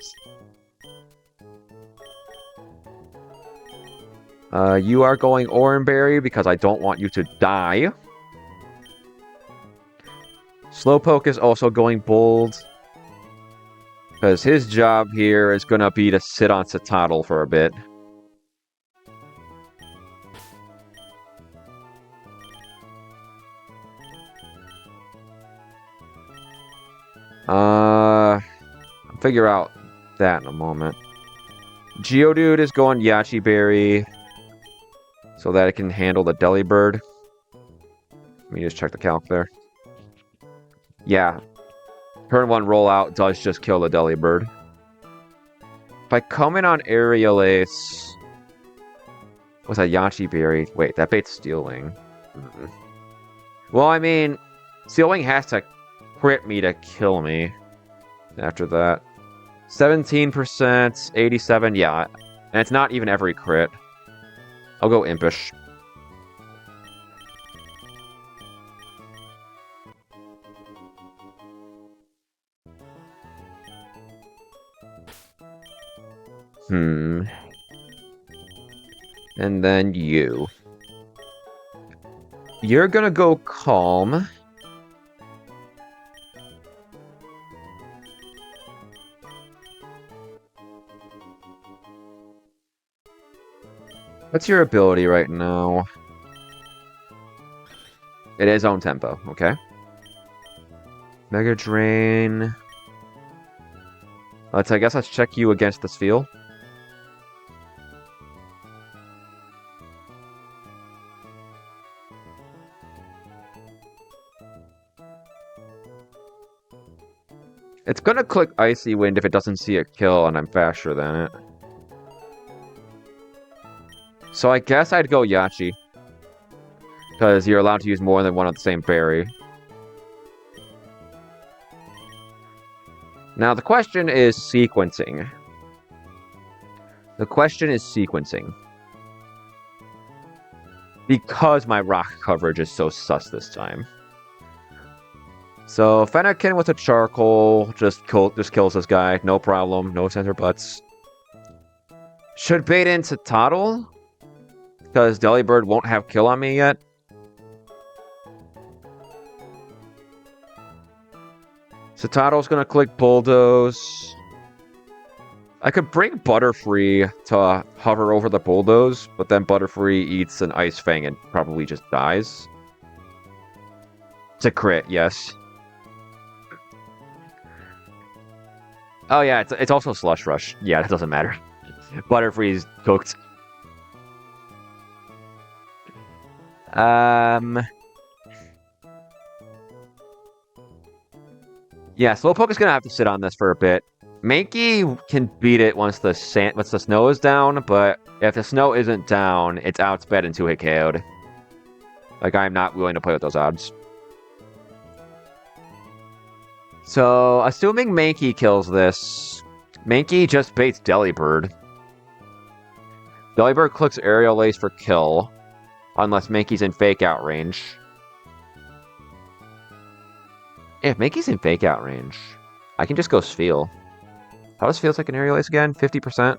You are going Oran Berry because I don't want you to die. Slowpoke is also going Bold, because his job here is going to be to sit on Citadel for a bit. I'll figure out that in a moment. Geodude is going Yachi Berry so that it can handle the Delibird. Let me just check the calc there. Yeah. Turn 1 rollout does just kill the Delibird. If I come in on Aerial Ace... What's that Yachi Berry? Wait, that bait's stealing. Well, I mean, stealing has to crit me to kill me after that. 17%, 87, yeah. And it's not even every crit. I'll go Impish. And then you. You're gonna go Calm. What's your ability right now? It is own tempo, okay. Mega Drain. I guess let's check you against the Spheal. It's gonna click Icy Wind if it doesn't see a kill and I'm faster than it. So I guess I'd go Yachi. Because you're allowed to use more than one of the same berry. Now the question is sequencing. Because my rock coverage is so sus this time. So Fennekin with a charcoal just kills this guy. No problem. No center butts. Should bait into Toddle. Because Delibird won't have kill on me yet. So Toddle's gonna click Bulldoze. I could bring Butterfree to hover over the Bulldoze, but then Butterfree eats an Ice Fang and probably just dies. It's a crit, yes. Oh yeah, it's also Slush Rush. Yeah, that doesn't matter. Butterfree's cooked. Yeah, Slowpoke is gonna have to sit on this for a bit. Mankey can beat it once the snow is down, but if the snow isn't down, it's outsped and 2-hit KO'd. Like, I'm not willing to play with those odds. So, assuming Mankey kills this, Mankey just baits Delibird. Delibird clicks Aerial Ace for kill, unless Mankey's in Fake Out range. If Mankey's in Fake Out range, I can just go Spheal. How does Spheal take an Aerial Ace again? 50%?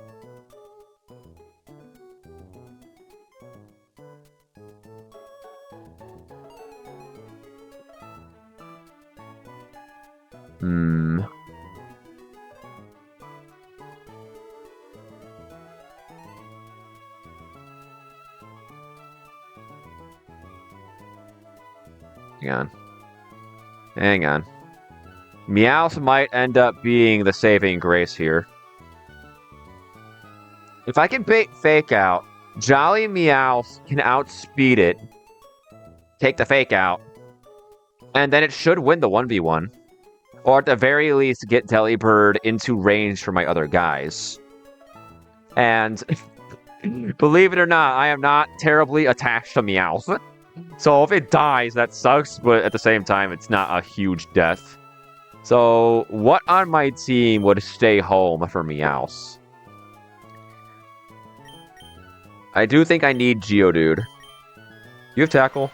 Hang on. Meowth might end up being the saving grace here. If I can bait Fake Out, Jolly Meowth can outspeed it, take the Fake Out, and then it should win the 1v1. Or at the very least, get Delibird into range for my other guys. And believe it or not, I am not terribly attached to Meowth. So if it dies, that sucks, but at the same time, it's not a huge death. So what on my team would stay home for Meowth? I do think I need Geodude. You have Tackle?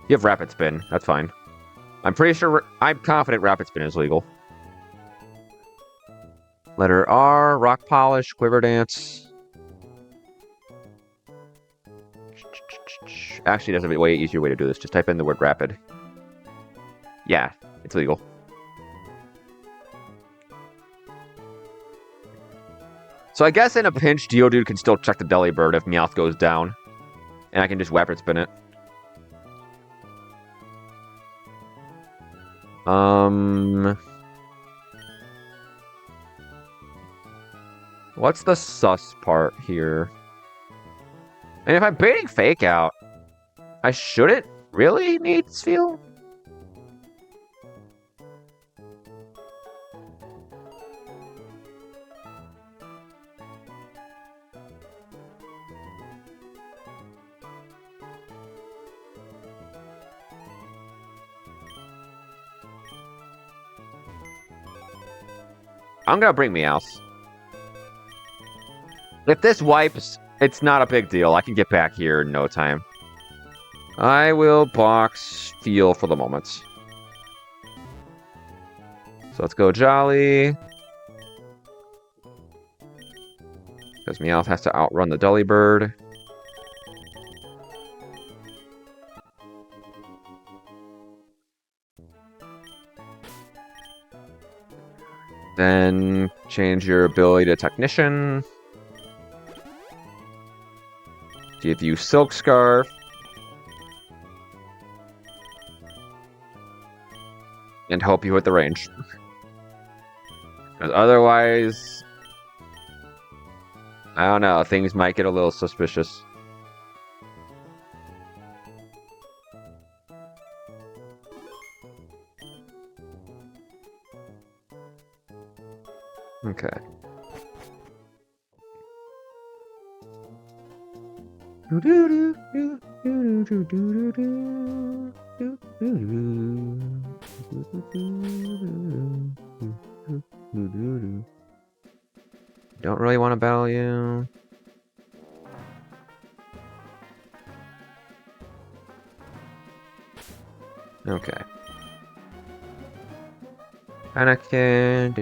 You have Rapid Spin. That's fine. I'm confident Rapid Spin is legal. Letter R, Rock Polish, Quiver Dance. Actually, there's a way easier way to do this. Just type in the word Rapid. Yeah, it's legal. So I guess in a pinch, Geodude can still check the Delibird if Meowth goes down. And I can just Rapid Spin it. What's the sus part here? And if I'm baiting Fake Out, I shouldn't really need Spheal? I'm gonna bring Meowth. If this wipes, it's not a big deal. I can get back here in no time. I will box Steel for the moment. So let's go Jolly. Because Meowth has to outrun the Dullybird. Then change your ability to Technician. Give you Silk Scarf. And hope you hit the range. Because otherwise, I don't know, things might get a little suspicious. Okay. Don't really want to battle you. Okay. Anakin.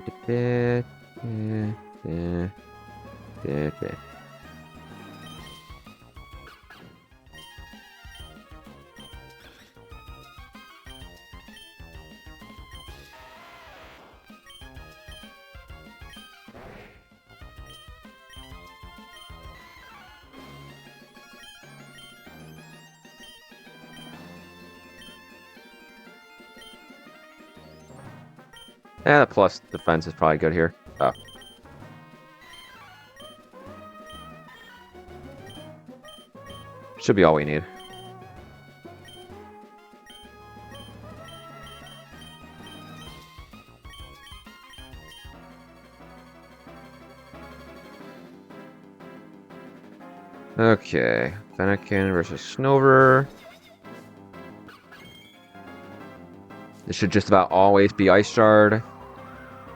Yeah, the plus defense is probably good here. Oh. Should be all we need. Okay, Fennekin versus Snover. This should just about always be Ice Shard.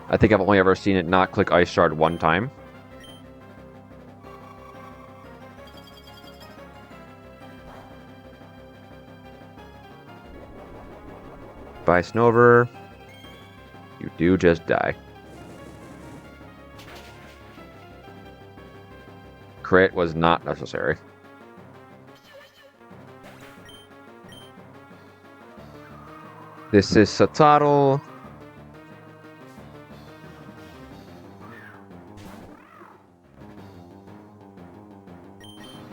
I think I've only ever seen it not click Ice Shard one time. By Snover, you do just die. Crit was not necessary. This is Satotl.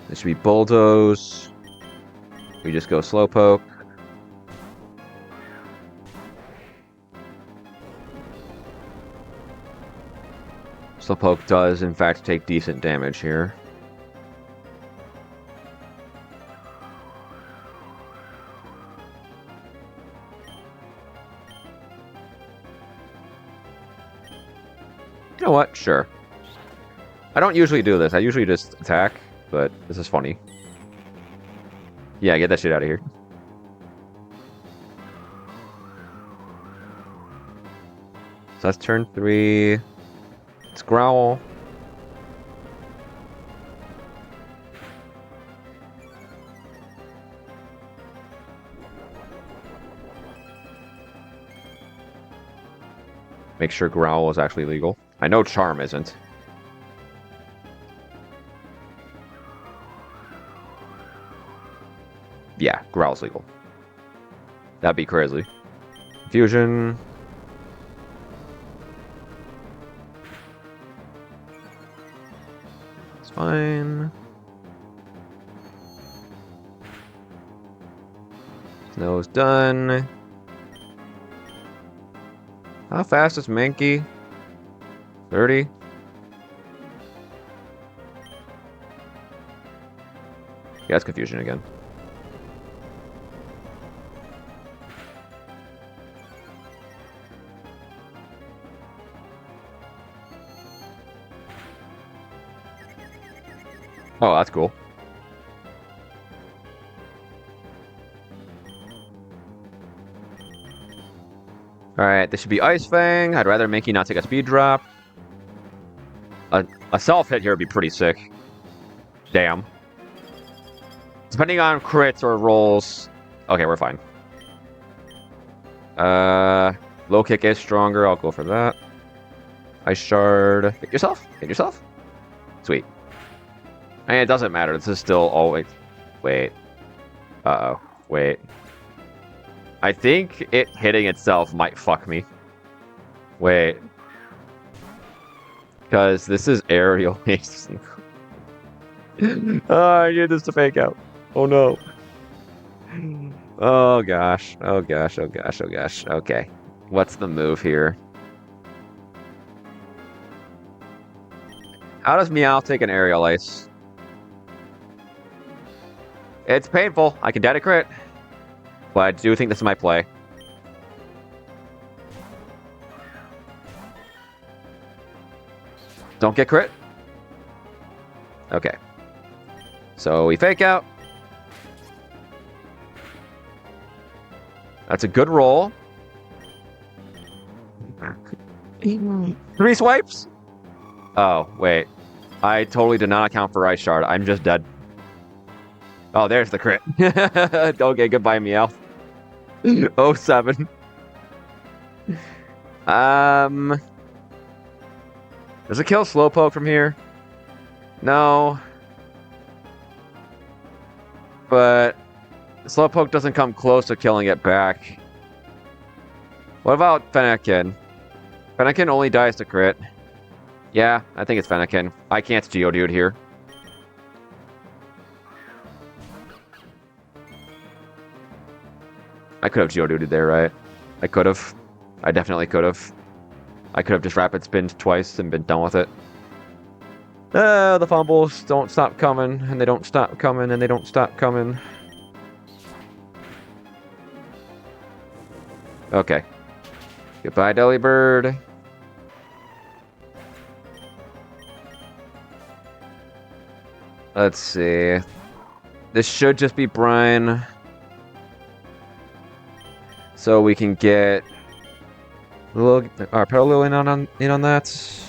This should be Bulldoze. We just go Slowpoke. Slowpoke does, in fact, take decent damage here. You know what? Sure. I don't usually do this. I usually just attack, but this is funny. Yeah, get that shit out of here. So that's turn 3. It's Growl. Make sure Growl is actually legal. I know Charm isn't. Yeah, Growl's legal. That'd be crazy. Fusion. It's fine. Snow's done. How fast is Mankey? 30? Yeah, it's confusion again. Oh, that's cool. Alright, this should be Ice Fang. I'd rather Mankey not take a speed drop. A self-hit here would be pretty sick. Damn. Depending on crits or rolls... Okay, we're fine. Low kick is stronger. I'll go for that. Ice shard. Hit yourself. Hit yourself. Sweet. I mean, it doesn't matter. This is still always... Wait. Uh-oh. Wait. I think it hitting itself might fuck me. Wait. Because this is aerial. Oh, I need this to fake out. Oh no. Oh gosh. Oh gosh. Oh gosh. Oh gosh. Okay. What's the move here? How does Meow take an aerial ice? It's painful. I can dead a crit. But I do think this is my play. Don't get crit. Okay. So we fake out. That's a good roll. 3 swipes? Oh, wait. I totally did not account for Ice Shard. I'm just dead. Oh, there's the crit. Okay, goodbye, Meow. 07. Does it kill Slowpoke from here? No. But Slowpoke doesn't come close to killing it back. What about Fennekin? Fennekin only dies to crit. Yeah, I think it's Fennekin. I can't Geodude here. I could have Geodude there, right? I could have. I definitely could have. I could have just rapid spinned twice and been done with it. The fumbles don't stop coming, and they don't stop coming, and they don't stop coming. Okay. Goodbye, Delibird. Let's see. This should just be Brine. So we can get our Petalil in on that.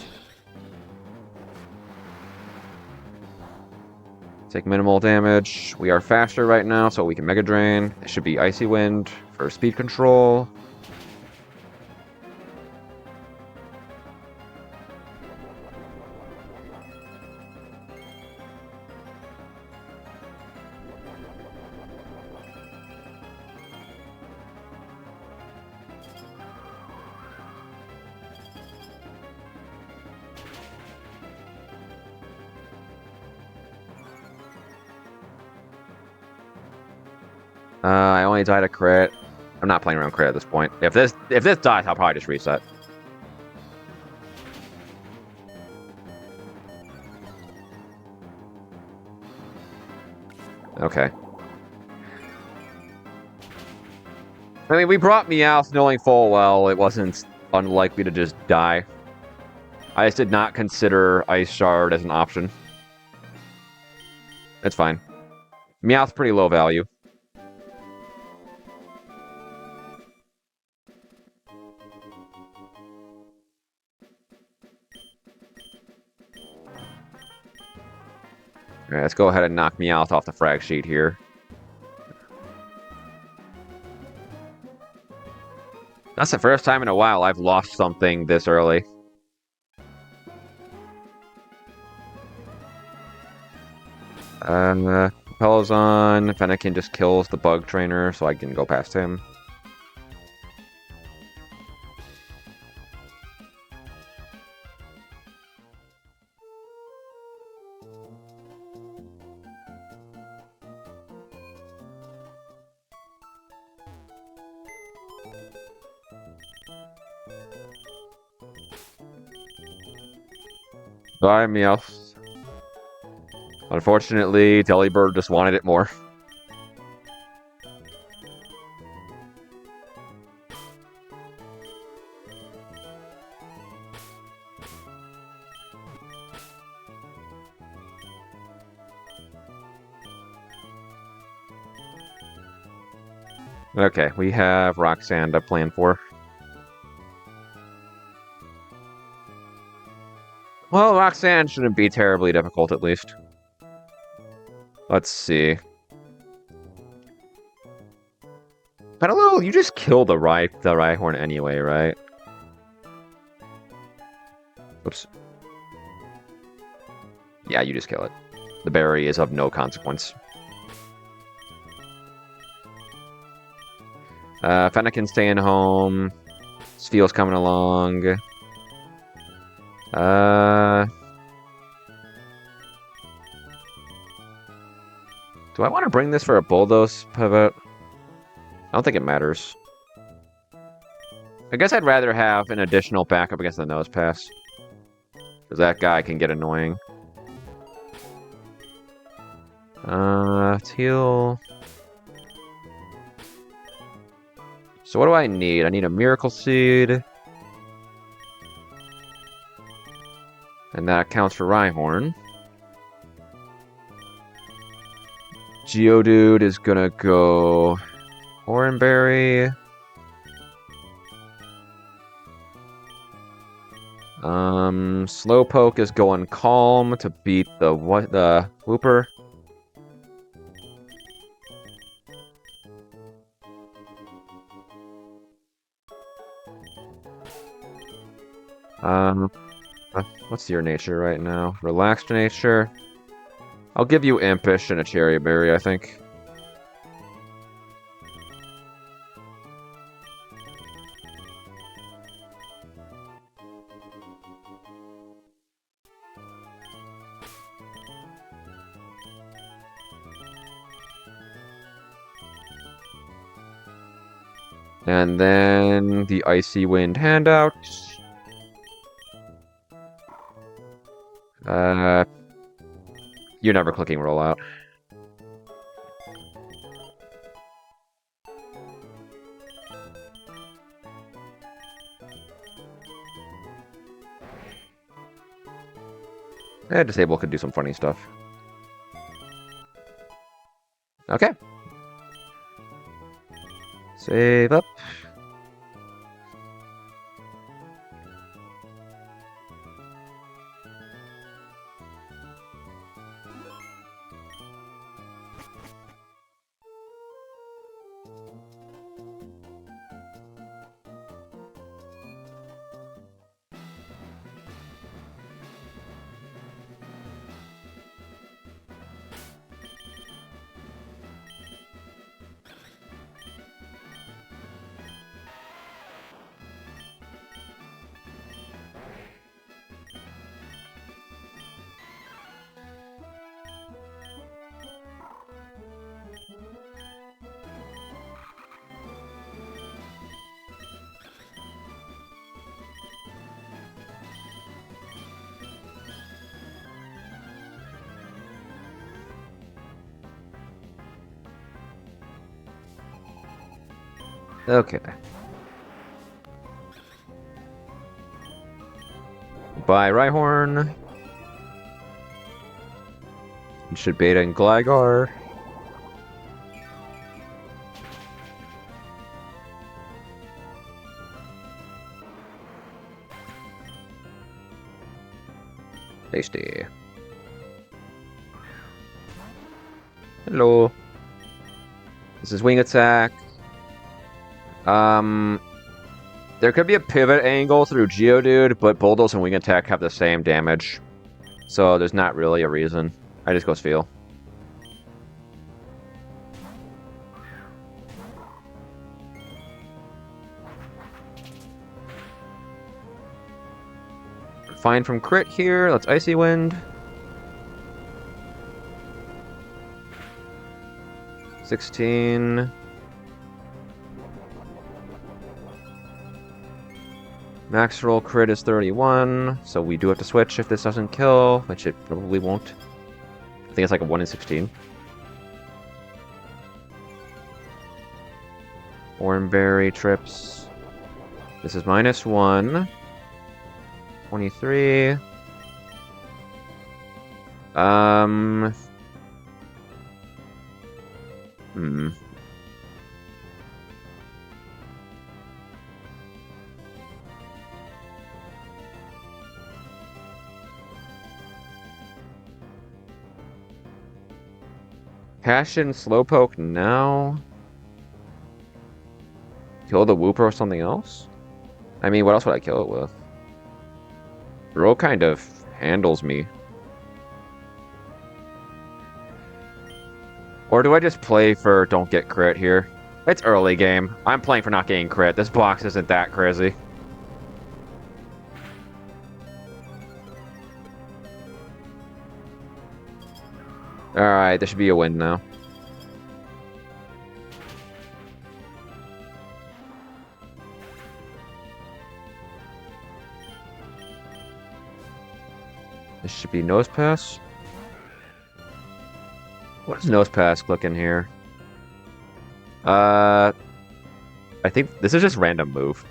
Take minimal damage. We are faster right now, so we can Mega Drain. It should be Icy Wind for speed control. I only died a crit. I'm not playing around crit at this point. If this dies, I'll probably just reset. Okay. I mean, we brought Meowth knowing full well it wasn't unlikely to just die. I just did not consider Ice Shard as an option. It's fine. Meowth's pretty low value. Alright, let's go ahead and knock Meowth off the frag sheet here. That's the first time in a while I've lost something this early. Propello's on. Fennekin just kills the bug trainer, so I can go past him. Bye, Meowth. Unfortunately, Delibird just wanted it more. Okay, we have Roxanne to plan for. Well, Roxanne shouldn't be terribly difficult, at least. Let's see. Petalil, you just kill the Rhyhorn anyway, right? Oops. Yeah, you just kill it. The berry is of no consequence. Fennekin's staying home. Spheel's coming along. Do I want to bring this for a Bulldoze pivot? I don't think it matters. I guess I'd rather have an additional backup against the Nose Pass. Because that guy can get annoying. Teal. So what do I need? I need a Miracle Seed. And that counts for Rhyhorn. Geodude is gonna go Oranberry. Slowpoke is going Calm to beat the Whooper. What's your nature right now? Relaxed nature. I'll give you Impish and a Cherry Berry, I think. And then the Icy Wind handout. You're never clicking rollout. Disable could do some funny stuff. Okay. Save up. Okay. Bye, Rhyhorn. Should beta and Gligar. Tasty. Hello. This is Wing Attack. There could be a pivot angle through Geodude, but Bulldoze and Wing Attack have the same damage. So there's not really a reason. I just go Spheal. Fine from crit here. Let's Icy Wind. 16. Max roll crit is 31, so we do have to switch if this doesn't kill, which it probably won't. I think it's like a 1 in 16. Oranberry trips. This is -1. 23. Cash in Slowpoke now. Kill the Wooper or something else? I mean, what else would I kill it with? Bro kind of handles me. Or do I just play for don't get crit here? It's early game. I'm playing for not getting crit. This box isn't that crazy. Alright, this should be a win now. This should be Nose Pass. What does Nose Pass click in here? I think this is just random move.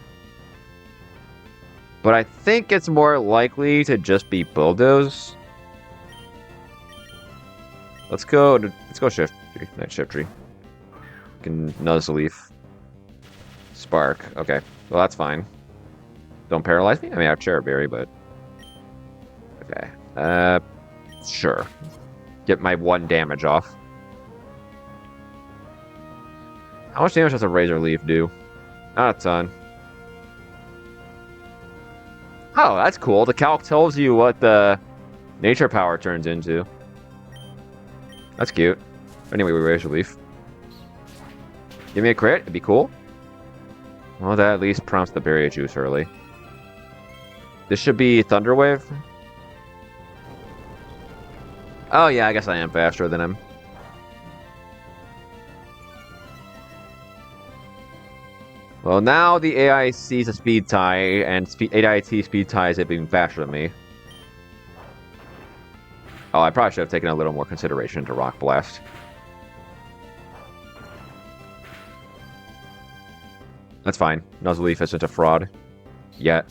But I think it's more likely to just be Bulldoze. Let's go Shift Tree. Night Shift Tree. Can Nuzz Leaf. Spark. Okay. Well, that's fine. Don't paralyze me? I mean, I have Cherry Berry, but... Okay. Sure. Get my 1 damage off. How much damage does a Razor Leaf do? Not a ton. Oh, that's cool. The calc tells you what the nature power turns into. That's cute. Anyway, we Razor Leaf. Give me a crit, it'd be cool. Well, that at least prompts the Berry Juice early. This should be Thunder Wave. Oh yeah, I guess I am faster than him. Well, now the AI sees a speed tie, and AIT speed ties it being faster than me. Oh, I probably should have taken a little more consideration to Rock Blast. That's fine. Nuzleaf isn't a fraud. Yet.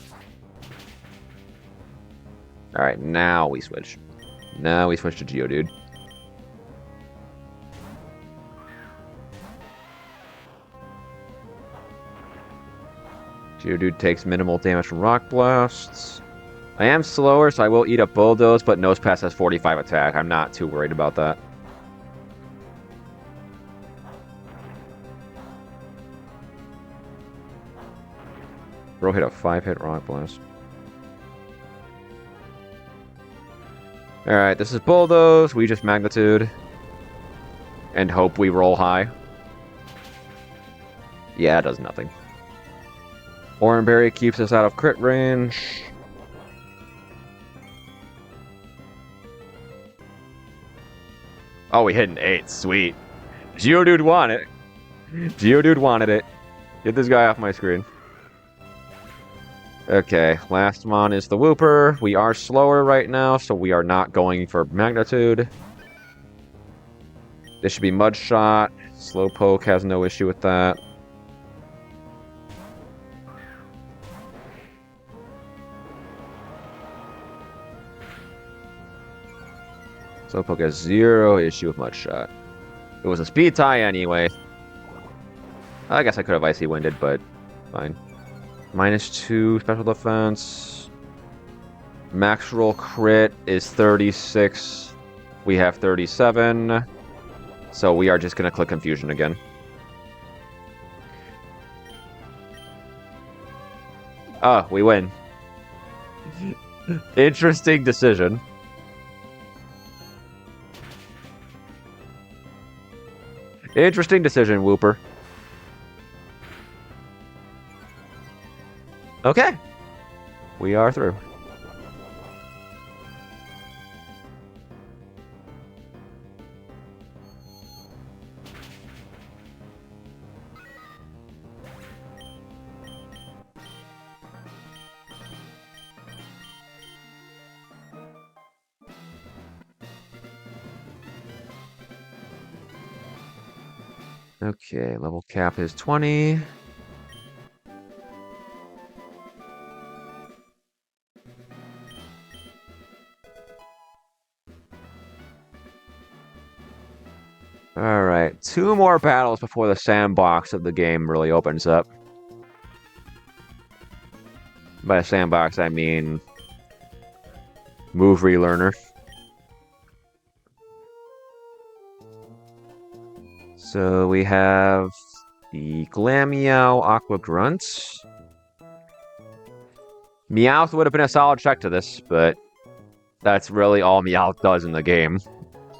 Alright, now we switch. Now we switch to Geodude. Geodude takes minimal damage from Rock Blasts. I am slower, so I will eat a Bulldoze, but Nose Pass has 45 attack. I'm not too worried about that. Bro hit a 5-hit Rock Blast. Alright, this is Bulldoze. We just Magnitude. And hope we roll high. Yeah, it does nothing. Oran Berry keeps us out of crit range. Oh, we hit an 8. Sweet. Geodude wanted it. Geodude wanted it. Get this guy off my screen. Okay, last one is the Wooper. We are slower right now, so we are not going for Magnitude. This should be Mud Shot. Slowpoke has no issue with that. Slowpoke has 0 issue with Mud Shot. It was a speed tie anyway. I guess I could have Icy Winded, but fine. -2 special defense. Max roll crit is 36. We have 37. So we are just going to click Confusion again. Oh, we win. Interesting decision. Interesting decision, Wooper. Okay. We are through. Okay, level cap is 20. Alright, 2 more battles before the sandbox of the game really opens up. By sandbox, I mean move relearner. So we have the Glameow Aqua Grunt. Meowth would have been a solid check to this, but that's really all Meowth does in the game.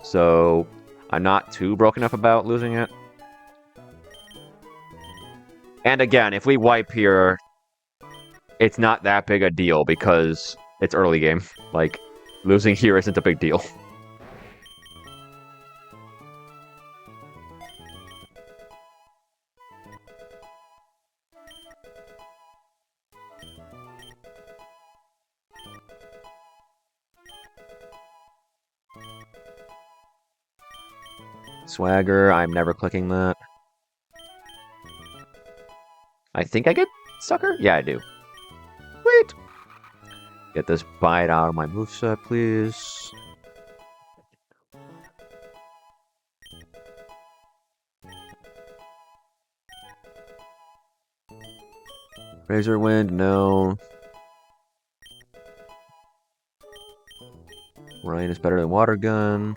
So I'm not too broken up about losing it. And again, if we wipe here, it's not that big a deal because it's early game. Like, losing here isn't a big deal. Swagger, I'm never clicking that. I think I get Sucker? Yeah, I do. Sweet! Get this bite out of my moveset, please. Razor Wind, no. Rain is better than Water Gun.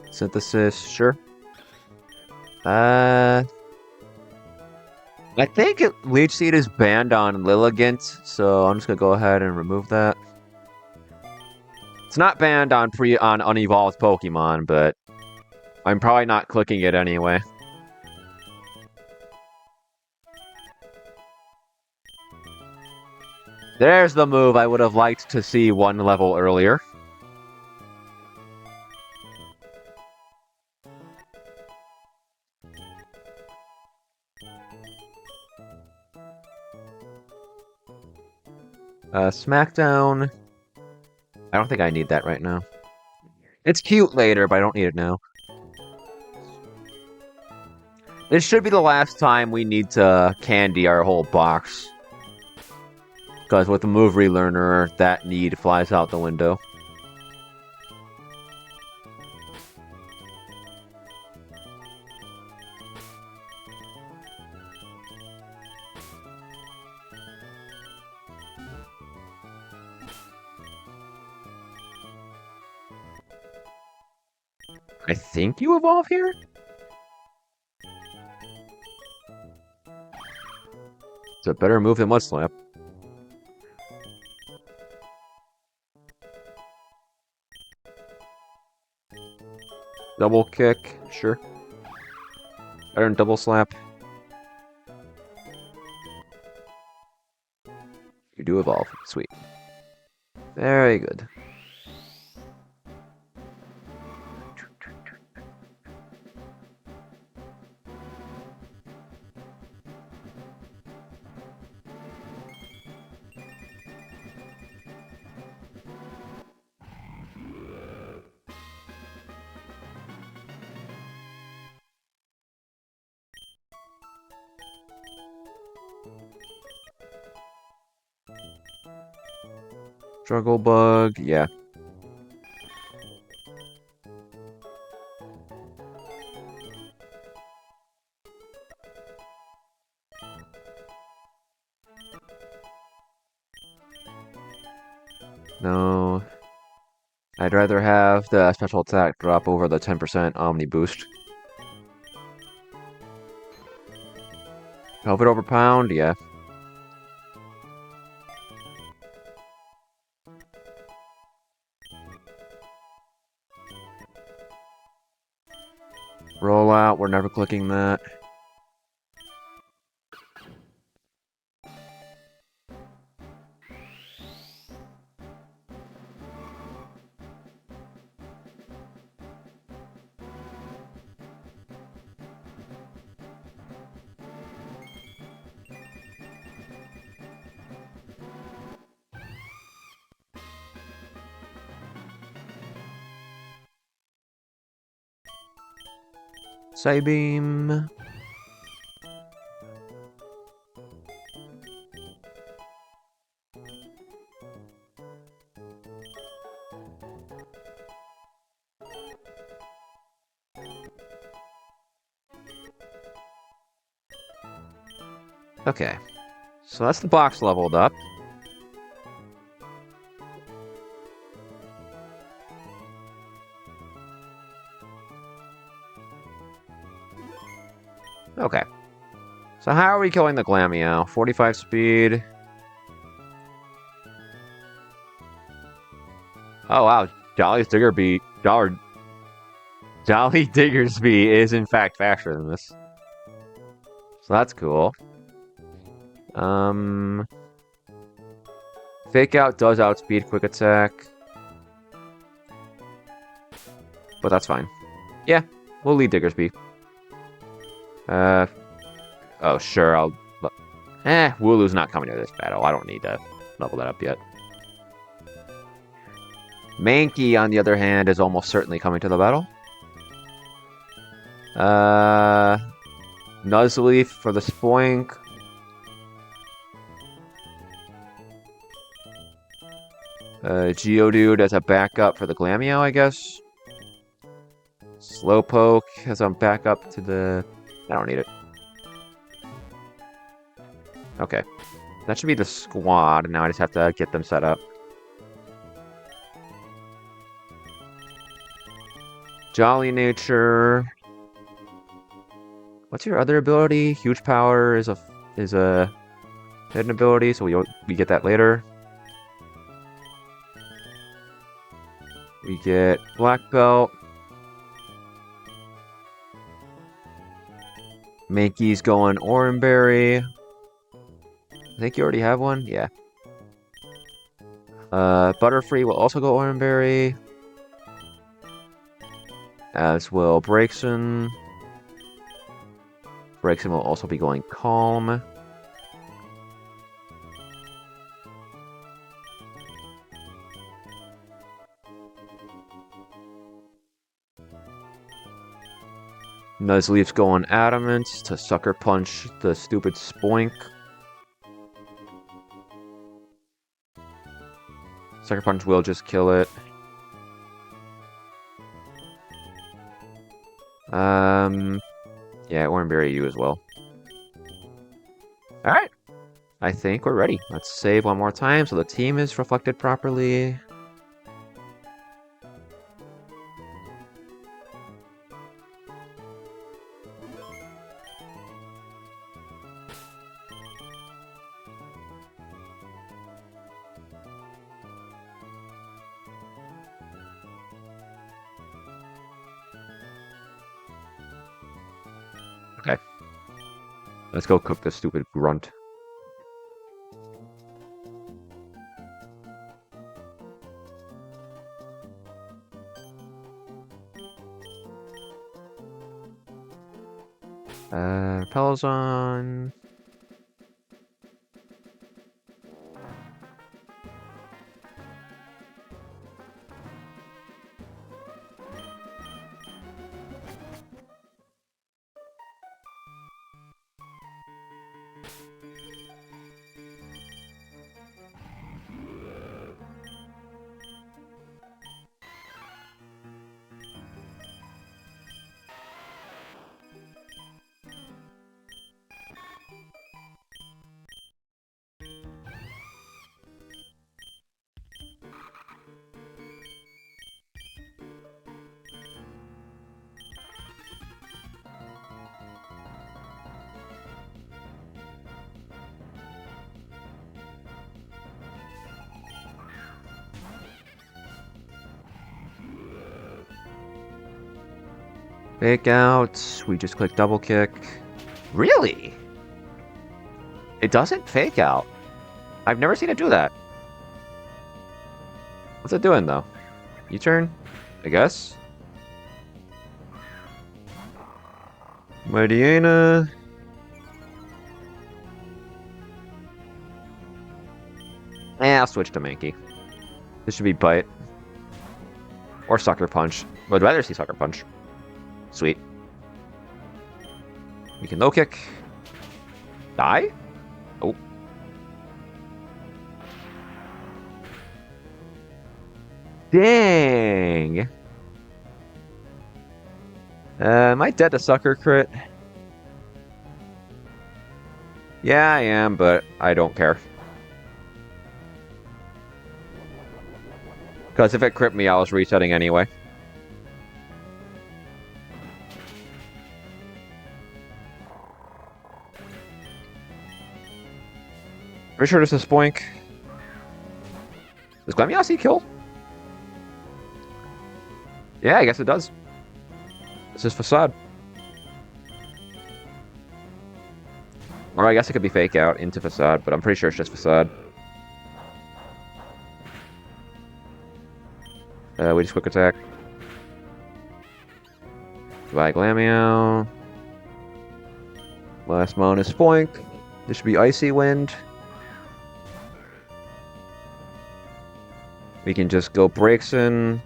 Synthesis, sure. I think Leech Seed is banned on Lilligant, so I'm just gonna go ahead and remove that. It's not banned on unevolved Pokemon, but I'm probably not clicking it anyway. There's the move I would have liked to see one level earlier. Smackdown. I don't think I need that right now. It's cute later, but I don't need it now. This should be the last time we need to candy our whole box. Because with the move relearner, that need flies out the window. I think you evolve here? It's a better move than Mudslap. Double kick, sure. Better than double slap. You do evolve. Sweet. Very good. Struggle Bug, yeah. No. I'd rather have the special attack drop over the 10% Omni boost. Help it overpound, yeah. Roll out, we're never clicking that. Psybeam. Okay. So that's the box leveled up. Okay. So how are we killing the Glameow? 45 speed. Oh wow, Dolly Diggersby is in fact faster than this. So that's cool. Fake Out does outspeed Quick Attack. But that's fine. Yeah, we'll lead Diggersby. Oh sure, Wooloo's not coming to this battle. I don't need to level that up yet. Mankey, on the other hand, is almost certainly coming to the battle. Nuzleaf for the Spoink. Geodude as a backup for the Glameow, I guess. Slowpoke as a backup to the... I don't need it. Okay. That should be the squad. Now I just have to get them set up. Jolly Nature. What's your other ability? Huge Power is a hidden ability, so we get that later. We get Black Belt. Mankey's going Oranberry. I think you already have one? Yeah. Butterfree will also go Oranberry. As will Braixen. Braixen will also be going Calm. Nuzleaf's going Adamant to Sucker Punch the stupid Spoink. Sucker Punch will just kill it. Yeah, Oranberry you as well. Alright. I think we're ready. Let's save one more time so the team is reflected properly. Okay. Let's go cook this stupid grunt. Pelzon. Fake out. We just click double kick. Really? It doesn't fake out. I've never seen it do that. What's it doing though? U-turn? I guess. Mightyena. I'll switch to Mankey. This should be Bite. Or Sucker Punch. I'd rather see Sucker Punch. Sweet. We can low kick. Die? Oh. Dang. Am I dead to Sucker Crit? Yeah, I am, but I don't care. Because if it crit me, I was resetting anyway. Pretty sure this is Spoink. Does Glamiasi kill? Yeah, I guess it does. This is Facade. Or I guess it could be Fake Out into Facade, but I'm pretty sure it's just Facade. We just quick attack. Goodbye, Glameow. Last mon is Spoink. This should be Icy Wind. We can just go Breaks in.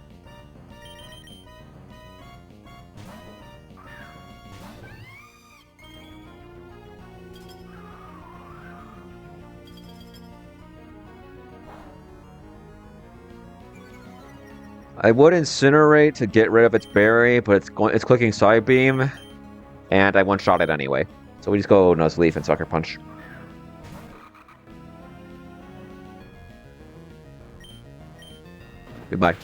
I would Incinerate to get rid of its berry, but it's clicking Side Beam, and I one-shot it anyway. So we just go Nuzleaf and Sucker Punch. Goodbye.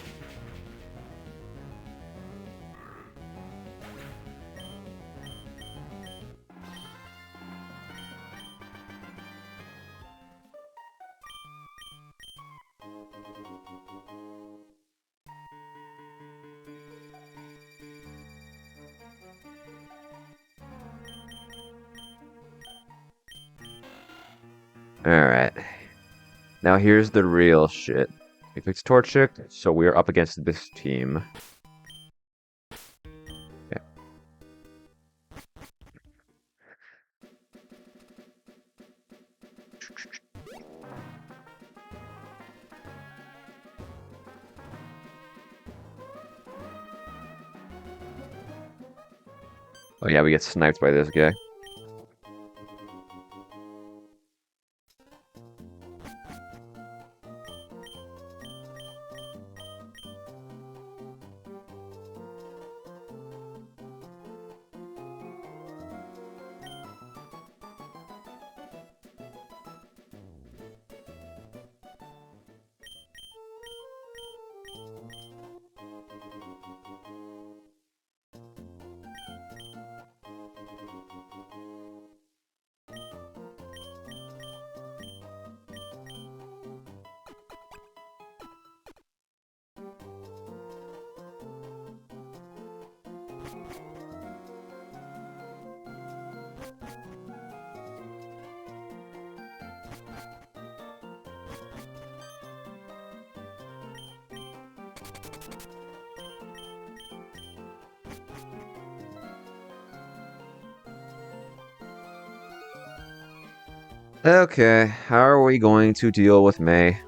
Alright. Now here's the real shit. We fixed Torchic, so we're up against this team. Yeah. Oh yeah, we get sniped by this guy. Okay, how are we going to deal with May?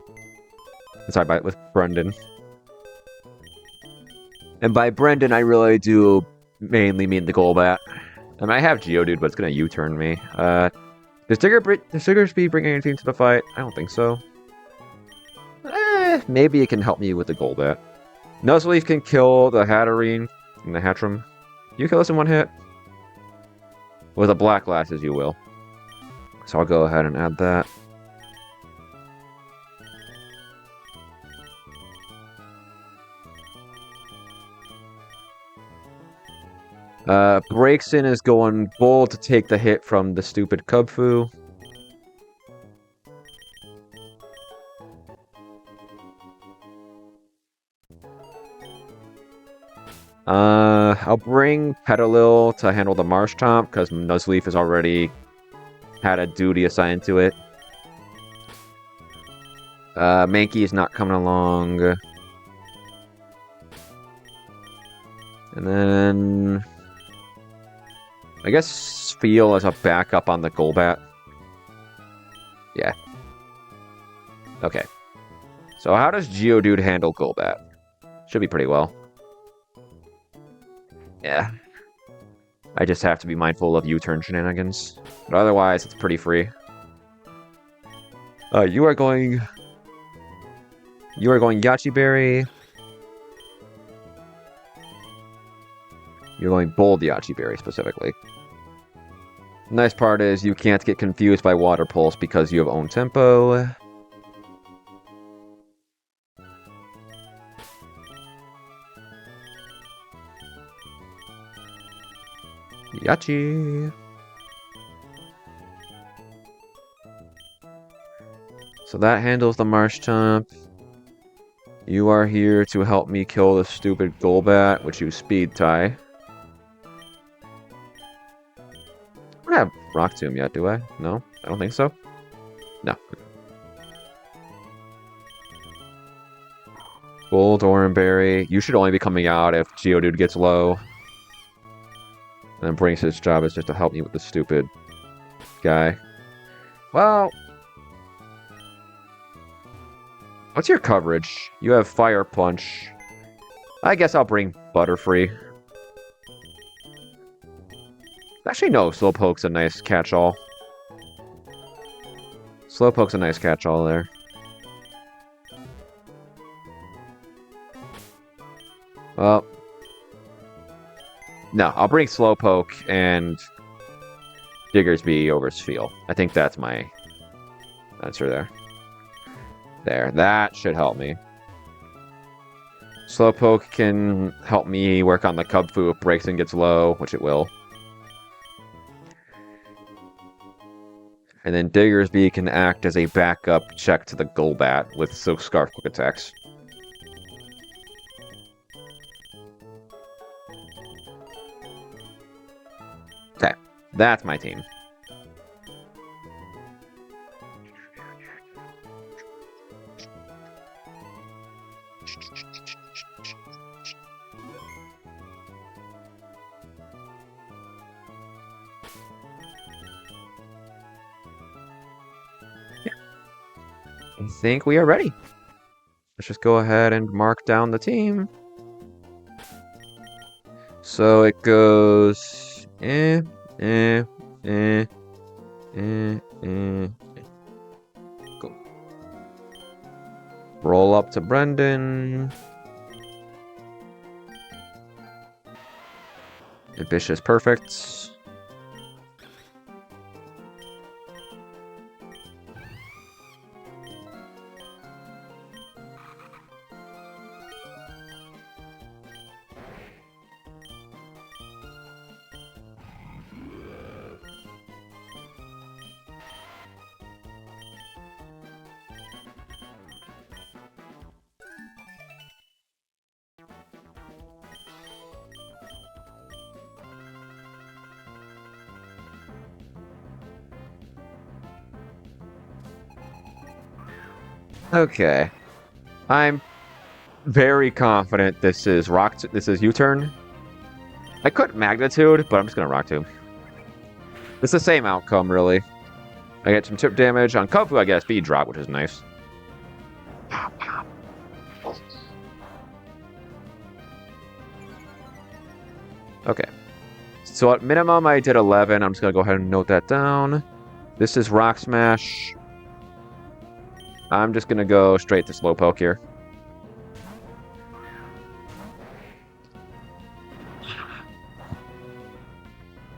Sorry, with Brendan. And by Brendan, I really do mainly mean the Golbat. I mean, I have Geodude, but it's gonna U-turn me. Does Digger Speed bring anything to the fight? I don't think so. Maybe it can help me with the Golbat. Nuzleaf can kill the Hatterene and the Hatchram. You kill this in one hit? With a Black Glasses, you will. So I'll go ahead and add that. Breaks in is going bold to take the hit from the stupid Kubfu. I'll bring Petalil to handle the Marsh Tomp, because Nuzleaf has already had a duty assigned to it. Mankey is not coming along. And then I guess Feel as a backup on the Golbat. Yeah. Okay. So how does Geodude handle Golbat? Should be pretty well. Yeah. I just have to be mindful of U-turn shenanigans. But otherwise, it's pretty free. You are going Yachi Berry. You're going Bold Yachi Berry, specifically. Nice part is you can't get confused by Water Pulse because you have own tempo. Yachi. So that handles the Marshtomp. You are here to help me kill the stupid Golbat, which you speed tie. I don't have Rock Tomb yet, do I? No? I don't think so. No. Gold Oranberry. You should only be coming out if Geodude gets low. And then Brinks' job is just to help me with the stupid guy. Well... What's your coverage? You have Fire Punch. I guess I'll bring Butterfree. Actually, no. Slowpoke's a nice catch-all. Slowpoke's a nice catch-all there. Well... No, I'll bring Slowpoke and Diggersby over Spheal. I think that's my answer there. There, that should help me. Slowpoke can help me work on the Kubfu if breaks and gets low, which it will. And then Diggersby can act as a backup check to the Golbat with Silk Scarf quick attacks. Okay, that's my team. I think we are ready. Let's just go ahead and mark down the team. So it goes... Go. Roll up to Brendan. Ambitious perfect. Okay. I'm very confident this is U-turn. I could Magnitude, but I'm just gonna Rock Tomb. It's the same outcome, really. I get some tip damage. On Kubfu, I get a speed drop, which is nice. Okay. So at minimum, I did 11. I'm just gonna go ahead and note that down. This is Rock Smash. I'm just gonna go straight to Slowpoke here.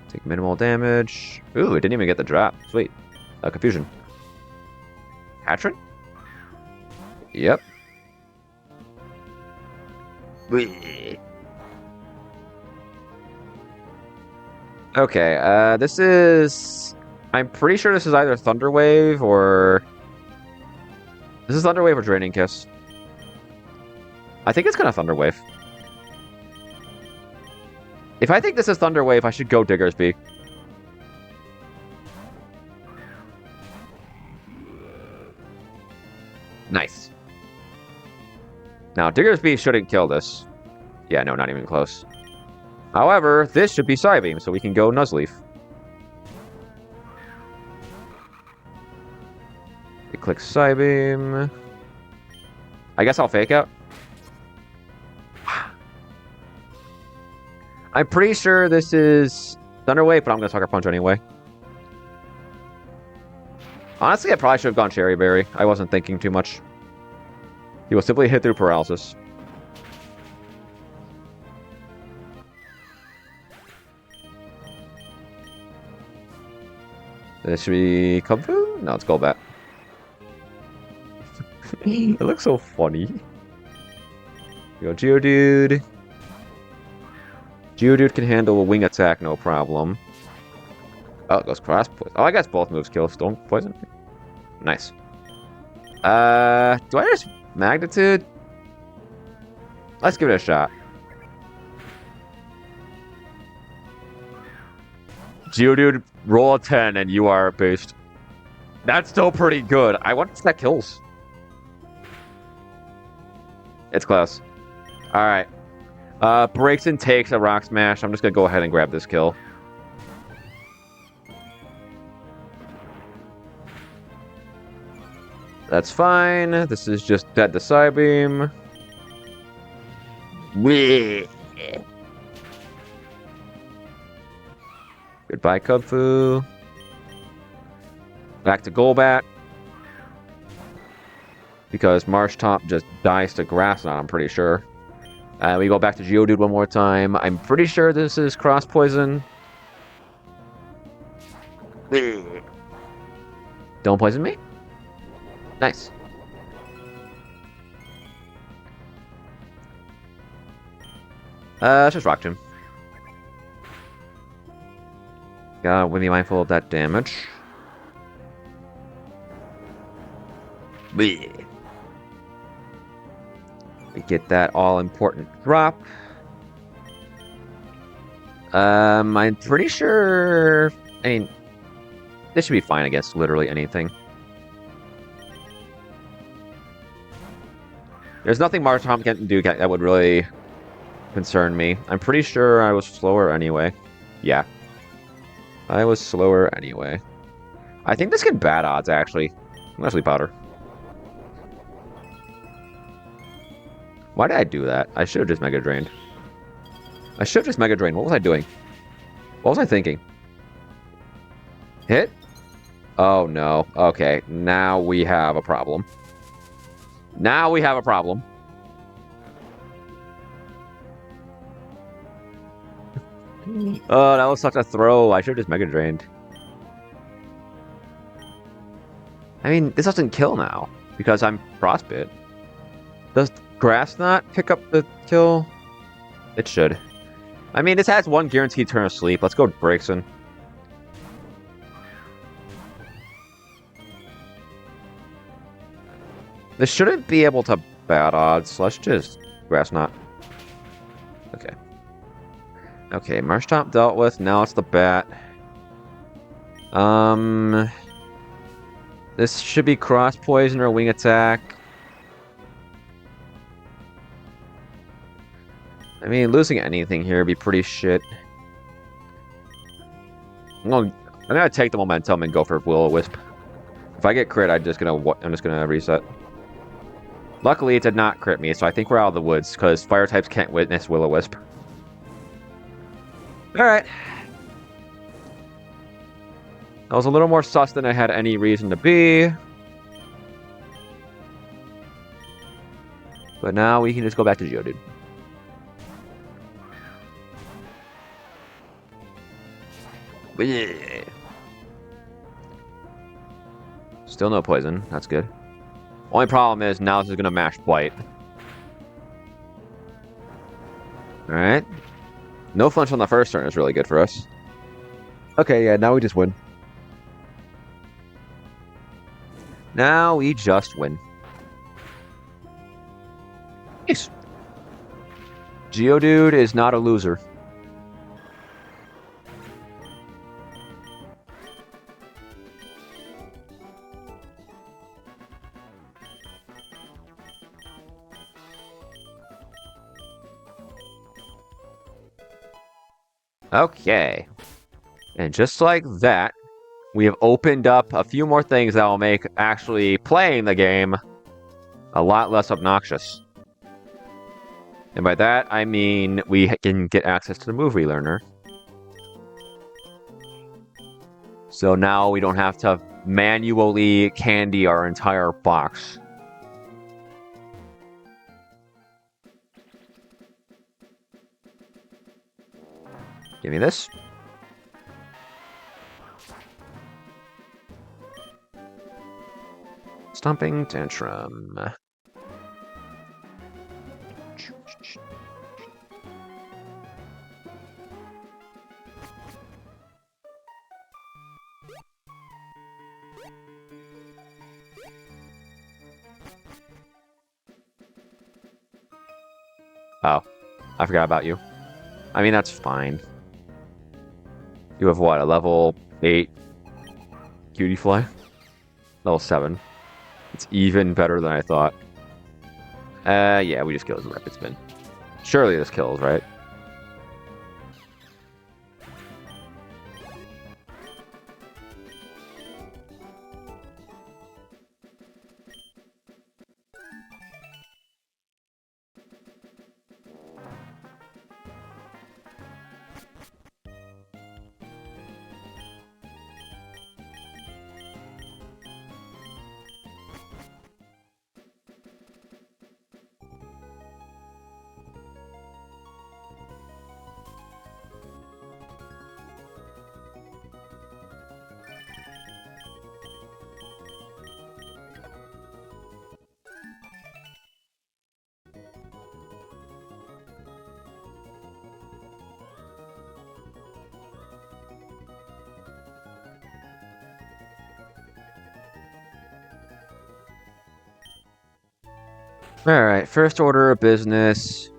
Take minimal damage. Ooh, it didn't even get the drop. Sweet. Confusion. Hatron? Yep. Okay, this is... I'm pretty sure this is either Thunder Wave or... This is Thunder Wave or Draining Kiss. I think it's gonna Thunder Wave. If I think this is Thunder Wave, I should go Diggersby. Nice. Now, Diggersby shouldn't kill this. Yeah, no, not even close. However, this should be Psybeam, so we can go Nuzleaf. We click Psybeam. I guess I'll Fake Out. I'm pretty sure this is Thunder Wave, but I'm going to Sucker Punch anyway. Honestly, I probably should have gone Cherry Berry. I wasn't thinking too much. He will simply hit through Paralysis. Should we Kung Fu? No, it's Golbat. It looks so funny. Go Geodude. Geodude can handle a wing attack, no problem. Oh, it goes cross poison. Oh, I guess both moves kill Stone Poison. Nice. Do I just Magnitude? Let's give it a shot. Geodude, roll a 10 and you are based. That's still pretty good. I wonder if that kills. It's close. Alright. Breaks and takes a Rock Smash. I'm just gonna go ahead and grab this kill. That's fine. This is just dead to Psybeam. Goodbye, Kubfu. Back to Golbat. Because Marshtomp just dies to Grass Knot, I'm pretty sure. We go back to Geodude one more time. I'm pretty sure this is Cross Poison. Don't poison me? Nice. Let's just Rock Tomb. Gotta be mindful of that damage. We get that all-important drop. I'm pretty sure... I mean, this should be fine against literally anything. There's nothing Marshtomp can do that would really concern me. I'm pretty sure I was slower anyway. Yeah. I was slower anyway. I think this can bad odds, actually. Leslie Powder. Why did I do that? I should have just Mega Drained. I should have just Mega Drained. What was I doing? What was I thinking? Hit? Oh, no. Okay, now we have a problem. Now we have a problem. Oh, that was such a throw. I should have just Mega Drained. I mean, this doesn't kill now because I'm Frostbit. Does Grass Knot pick up the kill? It should. I mean, this has one guaranteed turn of sleep. Let's go Braixen. This shouldn't be able to bad odds. Let's just Grass Knot. Okay. Okay, Marshtomp dealt with. Now it's the bat. This should be Cross Poison or Wing Attack. I mean, losing anything here would be pretty shit. I'm gonna take the momentum and go for Will-O-Wisp. If I get crit, I'm just gonna reset. Luckily, it did not crit me, so I think we're out of the woods because fire types can't witness Will-O-Wisp. All right. That was a little more sus than I had any reason to be. But now we can just go back to Geodude. Still no poison. That's good. Only problem is now this is going to mash Blight. Alright. No flinch on the first turn is really good for us. Okay, yeah, now we just win. Now we just win. Nice. Geodude is not a loser. Okay. And just like that, we have opened up a few more things that will make actually playing the game a lot less obnoxious. And by that, I mean we can get access to the move relearner. So now we don't have to manually candy our entire box. Give me this. Stomping Tantrum. Oh, I forgot about you. I mean, that's fine. You have what, a level 8 Cutie Fly? Level 7. It's even better than I thought. Yeah, we just kill his Rapid Spin. Surely this kills, right? Alright, first order of business.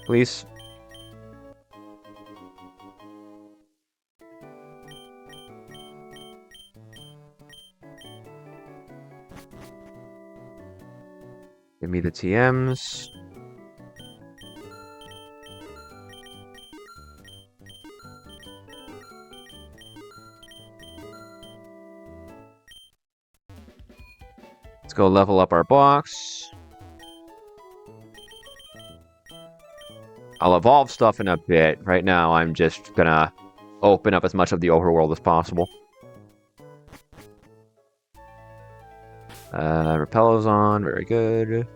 Please. Give me the TMs. Let's go level up our box. I'll evolve stuff in a bit. Right now, I'm just gonna open up as much of the overworld as possible. Repello's on. Very good.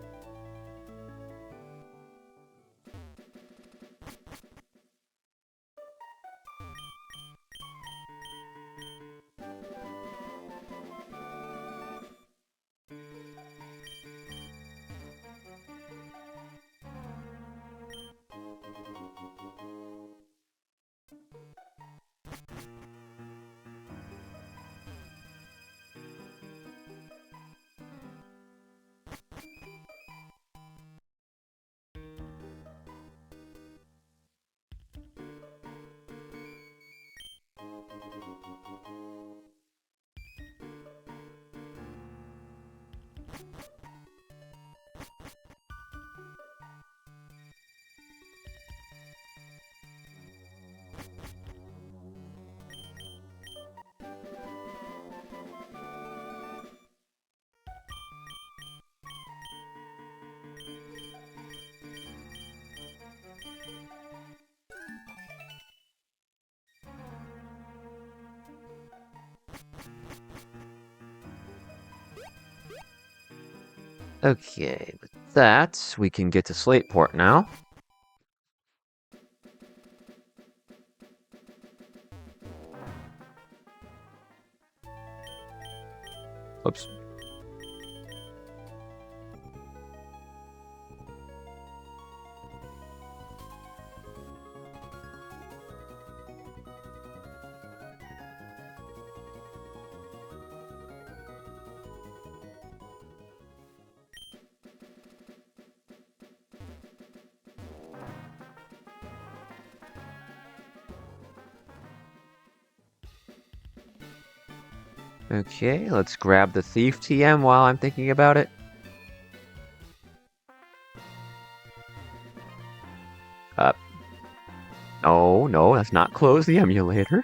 Okay, with that, we can get to Slateport now. Oops. Okay, let's grab the Thief TM while I'm thinking about it. Oh, no, let's not close the emulator.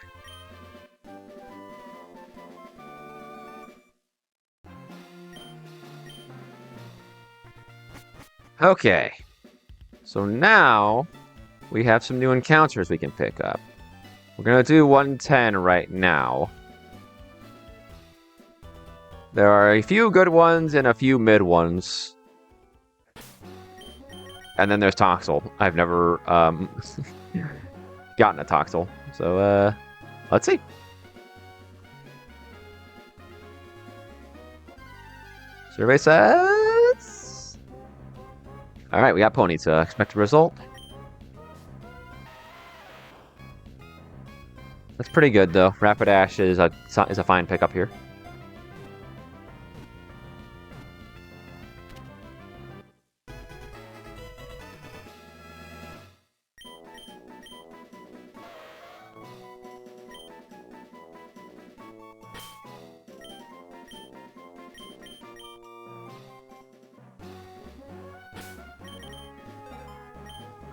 Okay, so now we have some new encounters we can pick up. We're gonna do 110 right now. There are a few good ones and a few mid ones. And then there's Toxel. I've never gotten a Toxel. So, let's see. Survey says... Alright, we got Ponyta. Expect a result. That's pretty good, though. Rapidash is a fine pickup here.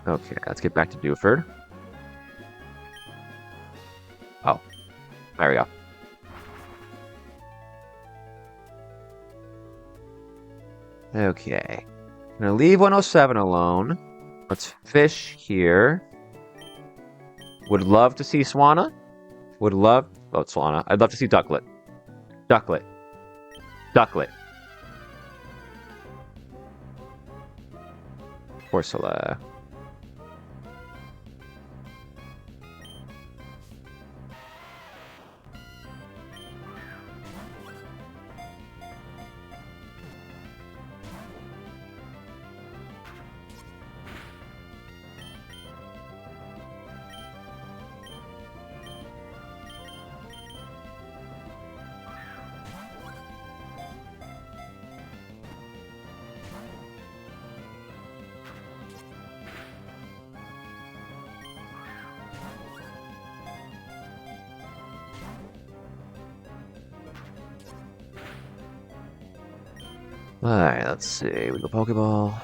Okay, let's get back to Dewford. Oh, there we go. Okay. I'm gonna leave 107 alone. Let's fish here. Would love to see Swanna. Would love... Oh, Swanna. I'd love to see Ducklet. Ducklet. Ducklet. Corsola. Alright, let's see. We go Pokeball.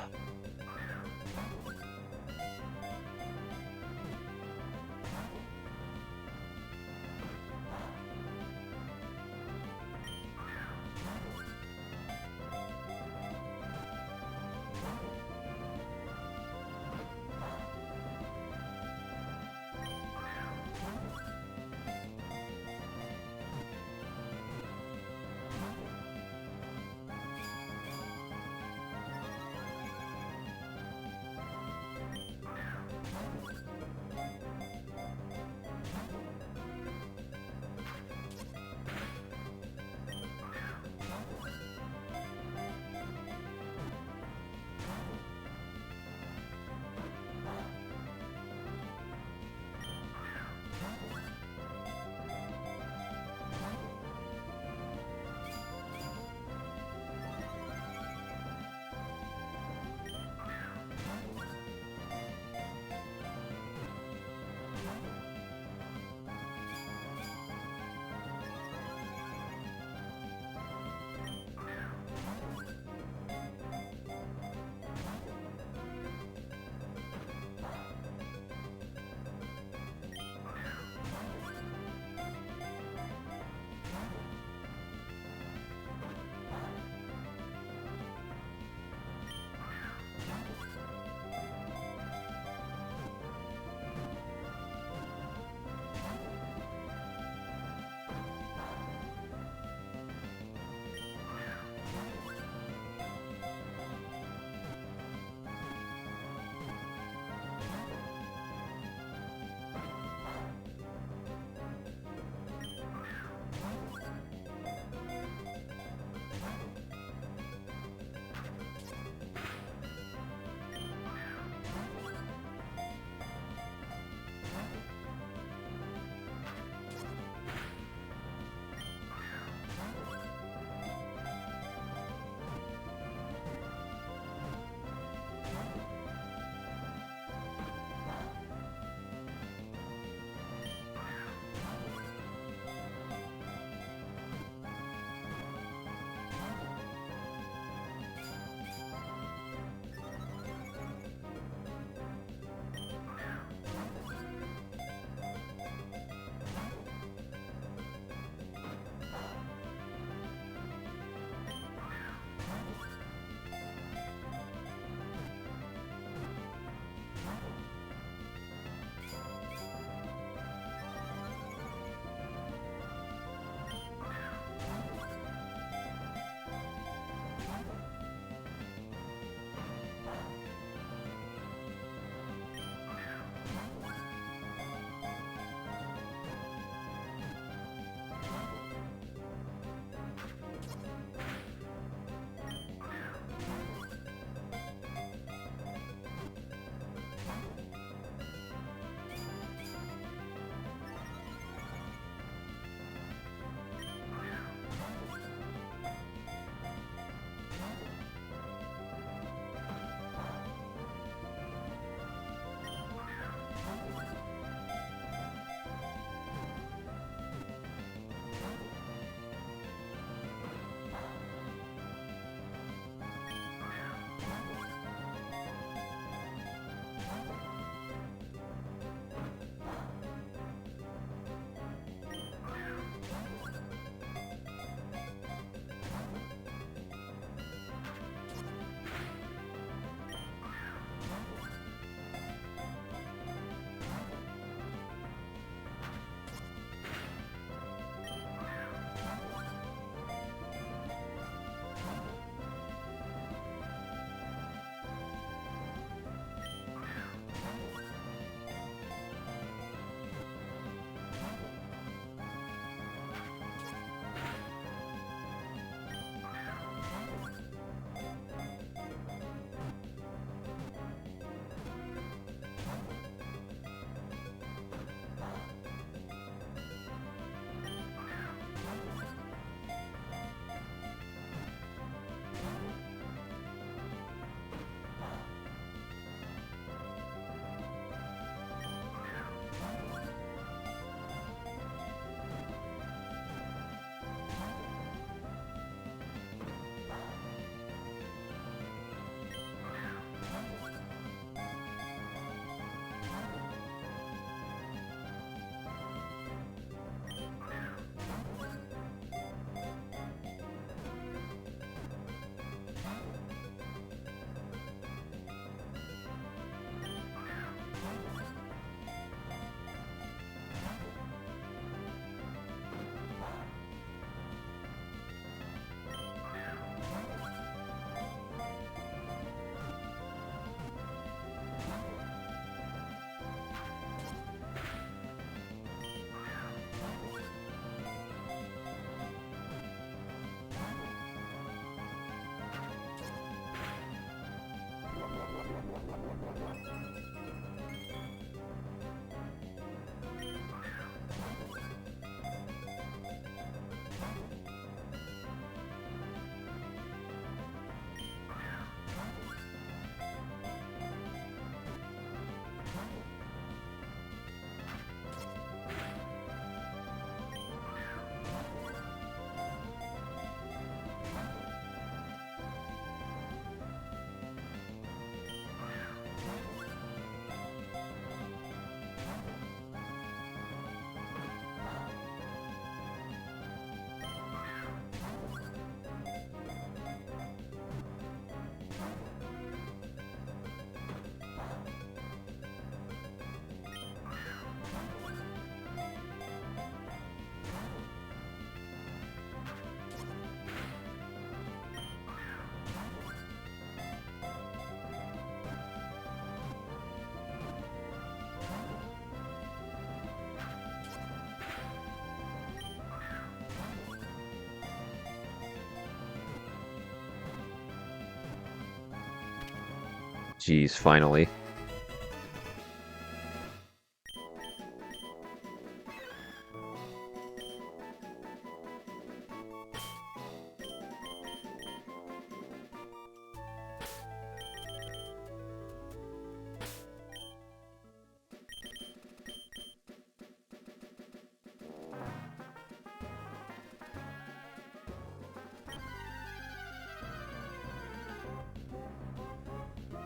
Jeez, finally.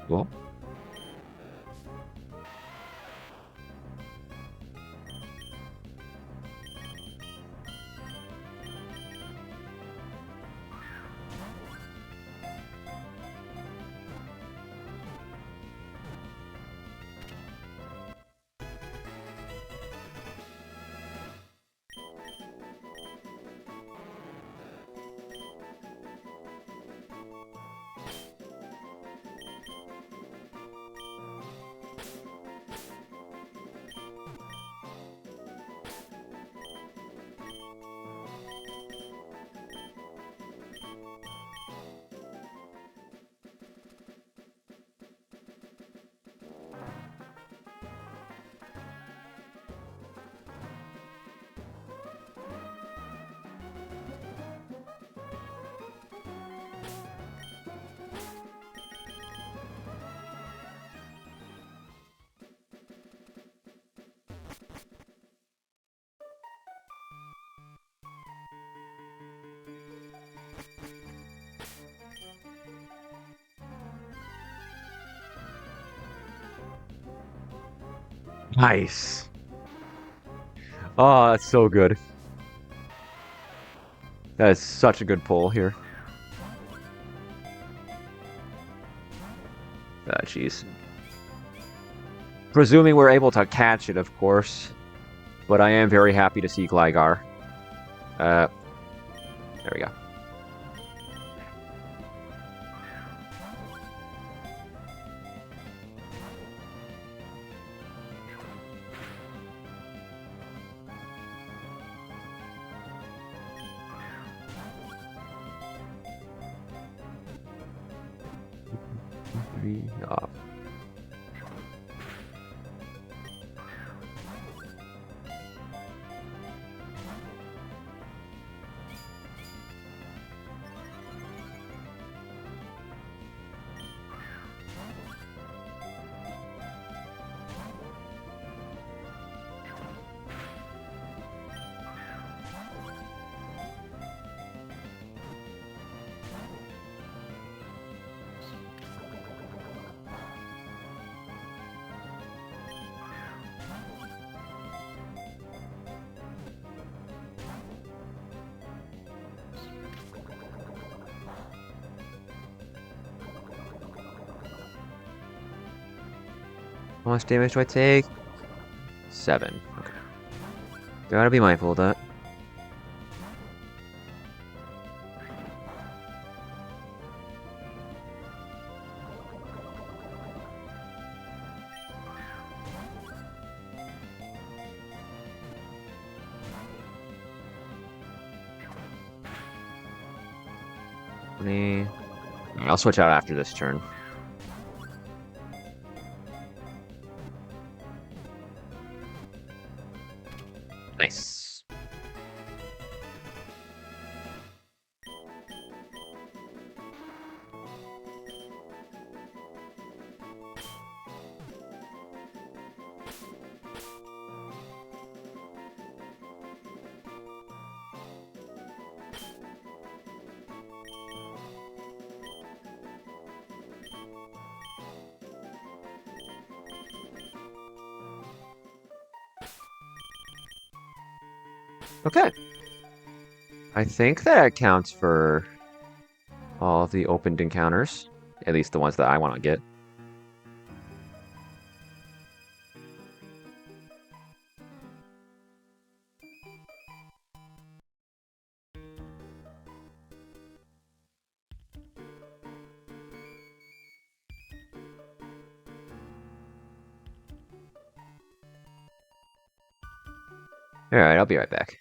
Cool. Nice. Oh, that's so good. That is such a good pull here. Ah, jeez. Presuming we're able to catch it, of course. But I am very happy to see Gligar. There we go. Off. How much damage do I take? 7. Okay. Gotta be mindful of that. I'll switch out after this turn. Nice. Okay. I think that accounts for all of the opened encounters. At least the ones that I want to get. Alright, I'll be right back.